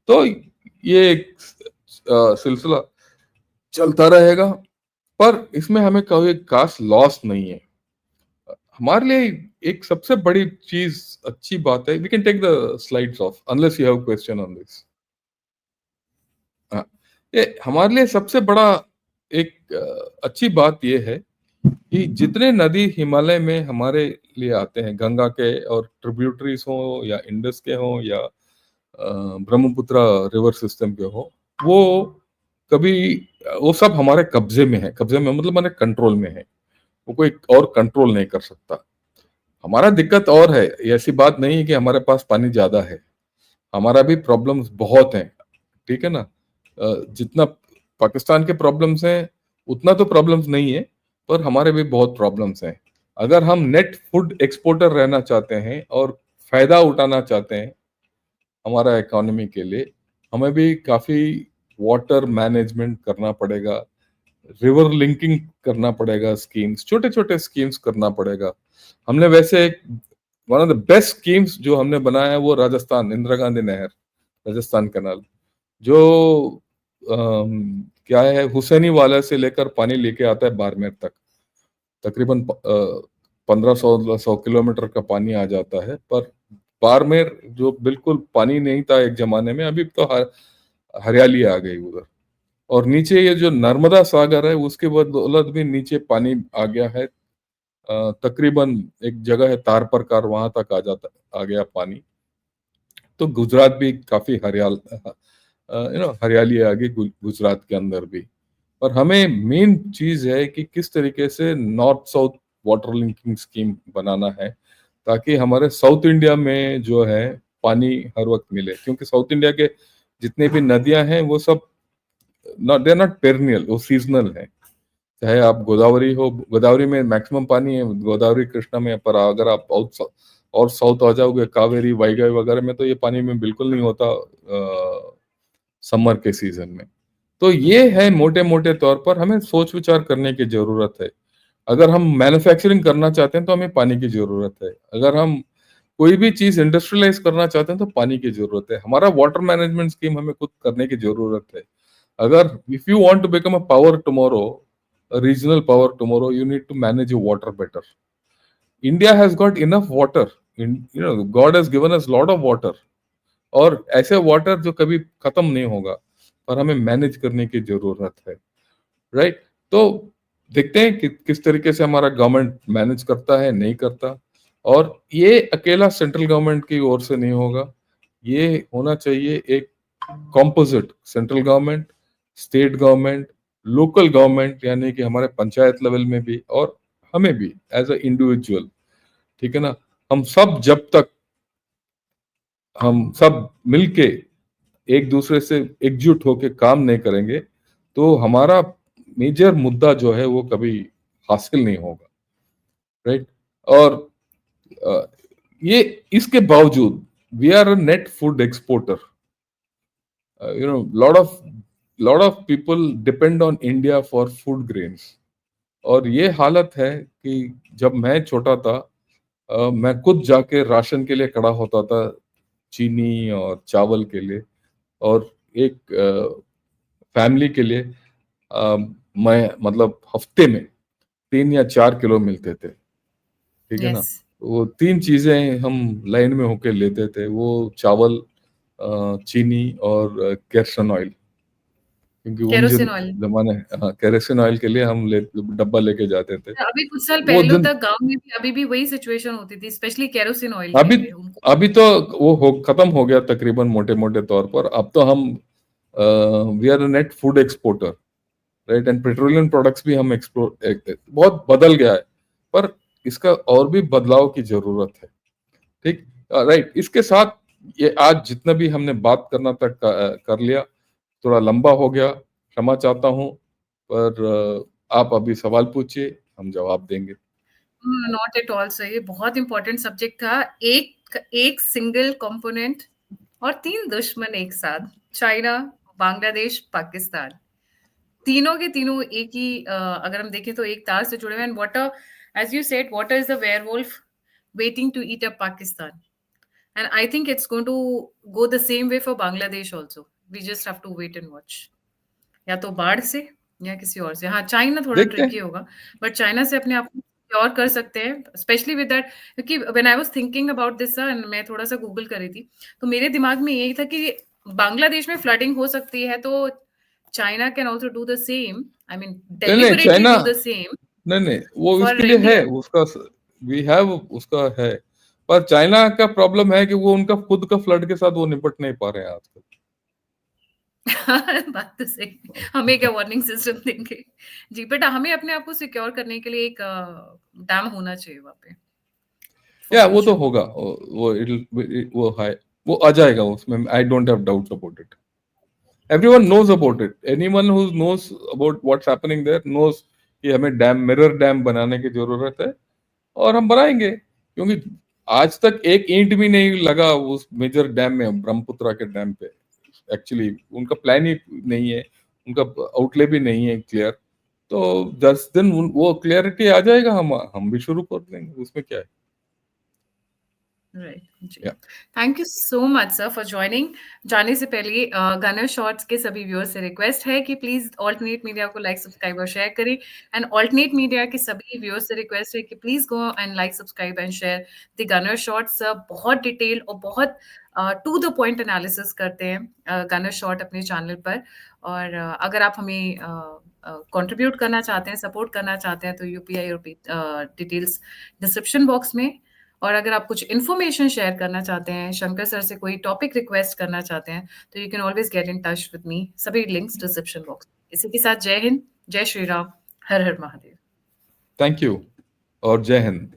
तो ये एक सिलसिला चलता रहेगा, पर इसमें हमें कोई खास लॉस नहीं है। हमारे लिए एक सबसे बड़ी चीज, अच्छी बात है, we can take the slides off unless you have question on this. हाँ, ये हमारे लिए सबसे बड़ा एक अच्छी बात ये है कि जितने नदी हिमालय में हमारे लिए आते हैं, गंगा के और ट्रिब्यूटरीज हो या इंडस के हो या ब्रह्मपुत्र रिवर सिस्टम के हो, वो कभी वो सब हमारे कब्जे में है। कब्जे में मतलब हमारे कंट्रोल में है, वो कोई और कंट्रोल नहीं कर सकता। हमारा दिक्कत और है, ऐसी बात नहीं है कि हमारे पास पानी ज्यादा है, हमारा भी प्रॉब्लम्स बहुत हैं। ठीक है ना? जितना पाकिस्तान के प्रॉब्लम्स हैं उतना तो प्रॉब्लम्स नहीं है, पर हमारे भी बहुत प्रॉब्लम्स हैं। अगर हम नेट फूड एक्सपोर्टर रहना चाहते हैं और फायदा उठाना चाहते हैं हमारा इकोनॉमी के लिए, हमें भी काफी वाटर मैनेजमेंट करना पड़ेगा, रिवर लिंकिंग करना पड़ेगा, स्कीम्स, छोटे छोटे स्कीम्स करना पड़ेगा। हमने वैसे एक one of the best schemes जो हमने बनाया है वो राजस्थान इंदिरा गांधी नहर, राजस्थान कैनाल, जो क्या है, हुसैनी वाला से लेकर पानी लेके आता है बाड़मेर तक। तकरीबन 1500 किलोमीटर का पानी आ जाता है, पर बाड़मेर जो बिल्कुल पानी नहीं था एक जमाने में, अभी तो हरियाली आ गई उधर। और नीचे ये जो नर्मदा सागर है उसके बदौलत भी नीचे पानी आ गया है। तकरीबन एक जगह है तारपरकार, वहां तक आ गया पानी। तो गुजरात भी काफी हरियाली आ गई गुजरात के अंदर भी। और हमें मेन चीज है कि किस तरीके से north south water linking scheme बनाना है, ताकि हमारे साउथ इंडिया में जो है पानी हर वक्त मिले, क्योंकि साउथ इंडिया के जितने भी नदियां हैं वो सब नॉट, दे आर नॉट पेरनियल, वो सीजनल है। चाहे आप गोदावरी हो, गोदावरी में मैक्सिमम पानी है, गोदावरी कृष्णा में, पर अगर आप और साउथ आ जाओगे कावेरी वैगई वगैरह में, तो ये पानी में बिल्कुल नहीं होता समर के सीजन में। तो ये है मोटे मोटे तौर पर, हमें सोच विचार करने की जरूरत है। अगर हम मैन्युफैक्चरिंग करना चाहते हैं तो हमें पानी की जरूरत है। अगर हम कोई भी चीज इंडस्ट्रियलाइज करना चाहते हैं तो पानी की जरूरत है। हमारा वाटर मैनेजमेंट स्कीम हमें खुद करने की जरूरत है। अगर if you want to become a power tomorrow, a regional power tomorrow, you need to manage your water better. India has got enough water. God has given us lot of water. और ऐसे water जो कभी खत्म नहीं होगा, पर हमें manage करने की जरूरत है। राइट? तो देखते हैं कि किस तरीके से हमारा गवर्नमेंट मैनेज करता है, नहीं करता। और ये अकेला सेंट्रल गवर्नमेंट की ओर से नहीं होगा, ये होना चाहिए एक composite, central government, state government, local government, यानी कि हमारे पंचायत लेवल में भी और हमें भी एज अ इंडिविजुअल। ठीक है ना? हम सब जब तक हम सब मिलके एक दूसरे से एकजुट होके काम नहीं करेंगे, तो हमारा मेजर मुद्दा जो है वो कभी हासिल नहीं होगा। राइट? और अ, ये इसके बावजूद we are a net food exporter. Lot of people depend on India for food grains. और ये हालत है कि जब मैं छोटा था, मैं खुद जाके राशन के लिए खड़ा होता था, चीनी और चावल के लिए। और एक फैमिली के लिए मैं मतलब हफ्ते में 3 या 4 किलो मिलते थे। ठीक है ना? यस, वो 3 चीजें हम लाइन में होके लेते थे, वो चावल, चीनी और केरोसिन ऑयल। क्योंकि उन केरोसिन ऑयल। जमाने, हाँ, केरोसिन ऑयल के लिए हम डब्बा लेके जाते थे। अभी कुछ साल वो पहले दिन, तक गाँव में भी अभी भी वही सिचुएशन होती थी, स्पेशली केरोसिन ऑयल के अभी लिए उनको। अभी तो वो खत्म हो गया तकरीबन मोटे मोटे तौर पर। अब तो हम we are net food exporter. Right? And petroleum products भी हम एक्सपोर्ट, बहुत बदल गया है। पर इसका और भी बदलाव की जरूरत है। ठीक? राइट? इसके साथ ये आज जितना भी हमने बात करना तक कर लिया, थोड़ा लंबा हो गया, क्षमा चाहता हूँ। पर आप अभी सवाल पूछिए, हम जवाब देंगे। नॉट एट ऑल सर, ये बहुत इंपॉर्टेंट सब्जेक्ट था। एक एक सिंगल कंपोनेंट और 3 दुश्मन एक साथ, चाइना, बांग्लादेश, पाकिस्तान। तीनों के तीनों एक ही अगर हम देखें तो एक तार से जुड़े हुए हैं। And water, as you said, water is the werewolf waiting to eat up Pakistan. And I think it's going to go the same way for Bangladesh also. We just have to wait and watch. या तो बाढ़ से या किसी और से। हाँ, China थोड़ा देखते ट्रिकी हैं। होगा, बट चाइना से अपने आप को सिक्योर कर सकते हैं, स्पेशली विद दैट। क्योंकि when I was thinking about this and मैं थोड़ा-सा गूगल कर रही थी, तो मेरे दिमाग में यही था कि बांग्लादेश में फ्लडिंग हो सकती है, तो China can also do the same, I mean नहीं नहीं, deliberately China, do the same नहीं नहीं, वो फॉर उसके लिए है इंडिया। उसका, वी हैव उसका है। पर चाइना का प्रॉब्लम है कि वो उनका खुद का फ्लड के साथ वो निपट नहीं पा रहे हैं आजकल। बात तो सही है। हमें क्या वार्निंग सिस्टम देंगे? जी, बट हमें अपने आप को सिक्योर करने के लिए एक डैम होना चाहिए वहाँ पे फॉर या वो तो फ्यूचर। होगा, वो है, वो आ जाएगा उसमें, I don't have doubt about it. Everyone knows जी। About it, anyone who knows about what's happening there knows कि हमें डैम, मिरर डैम बनाने की जरूरत है। और हम बनाएंगे, क्योंकि आज तक एक ईंट भी नहीं लगा उस मेजर डैम में, ब्रह्मपुत्रा के डैम पे। एक्चुअली उनका प्लान ही नहीं है, उनका आउटले भी नहीं है क्लियर। तो 10 दिन वो क्लियरिटी आ जाएगा, हम भी शुरू कर देंगे, उसमें क्या है। राइट जी। या thank you so much sir for joining. जाने से पहले गनर शॉट्स के सभी व्यूअर्स से रिक्वेस्ट है कि प्लीज ऑल्टरनेट मीडिया को लाइक सब्सक्राइब और शेयर करें, एंड ऑल्टरनेट मीडिया के सभी व्यूअर्स से रिक्वेस्ट है कि please go and like subscribe and share the gunner shots. Sir बहुत डिटेल और बहुत टू द पॉइंट एनालिसिस करते हैं गनर शॉट अपने चैनल पर। और अगर आप हमें कंट्रीब्यूट करना चाहते हैं, सपोर्ट करना चाहते हैं, तो यूपीआई और डिटेल्स डिस्क्रिप्शन बॉक्स में। और अगर आप कुछ इन्फॉर्मेशन शेयर करना चाहते हैं, शंकर सर से कोई टॉपिक रिक्वेस्ट करना चाहते हैं, तो you can always get in touch with me. सभी लिंक्स डिस्क्रिप्शन बॉक्स। इसी के साथ जय हिंद, जय श्री राम, हर हर महादेव। थैंक यू और जय हिंद।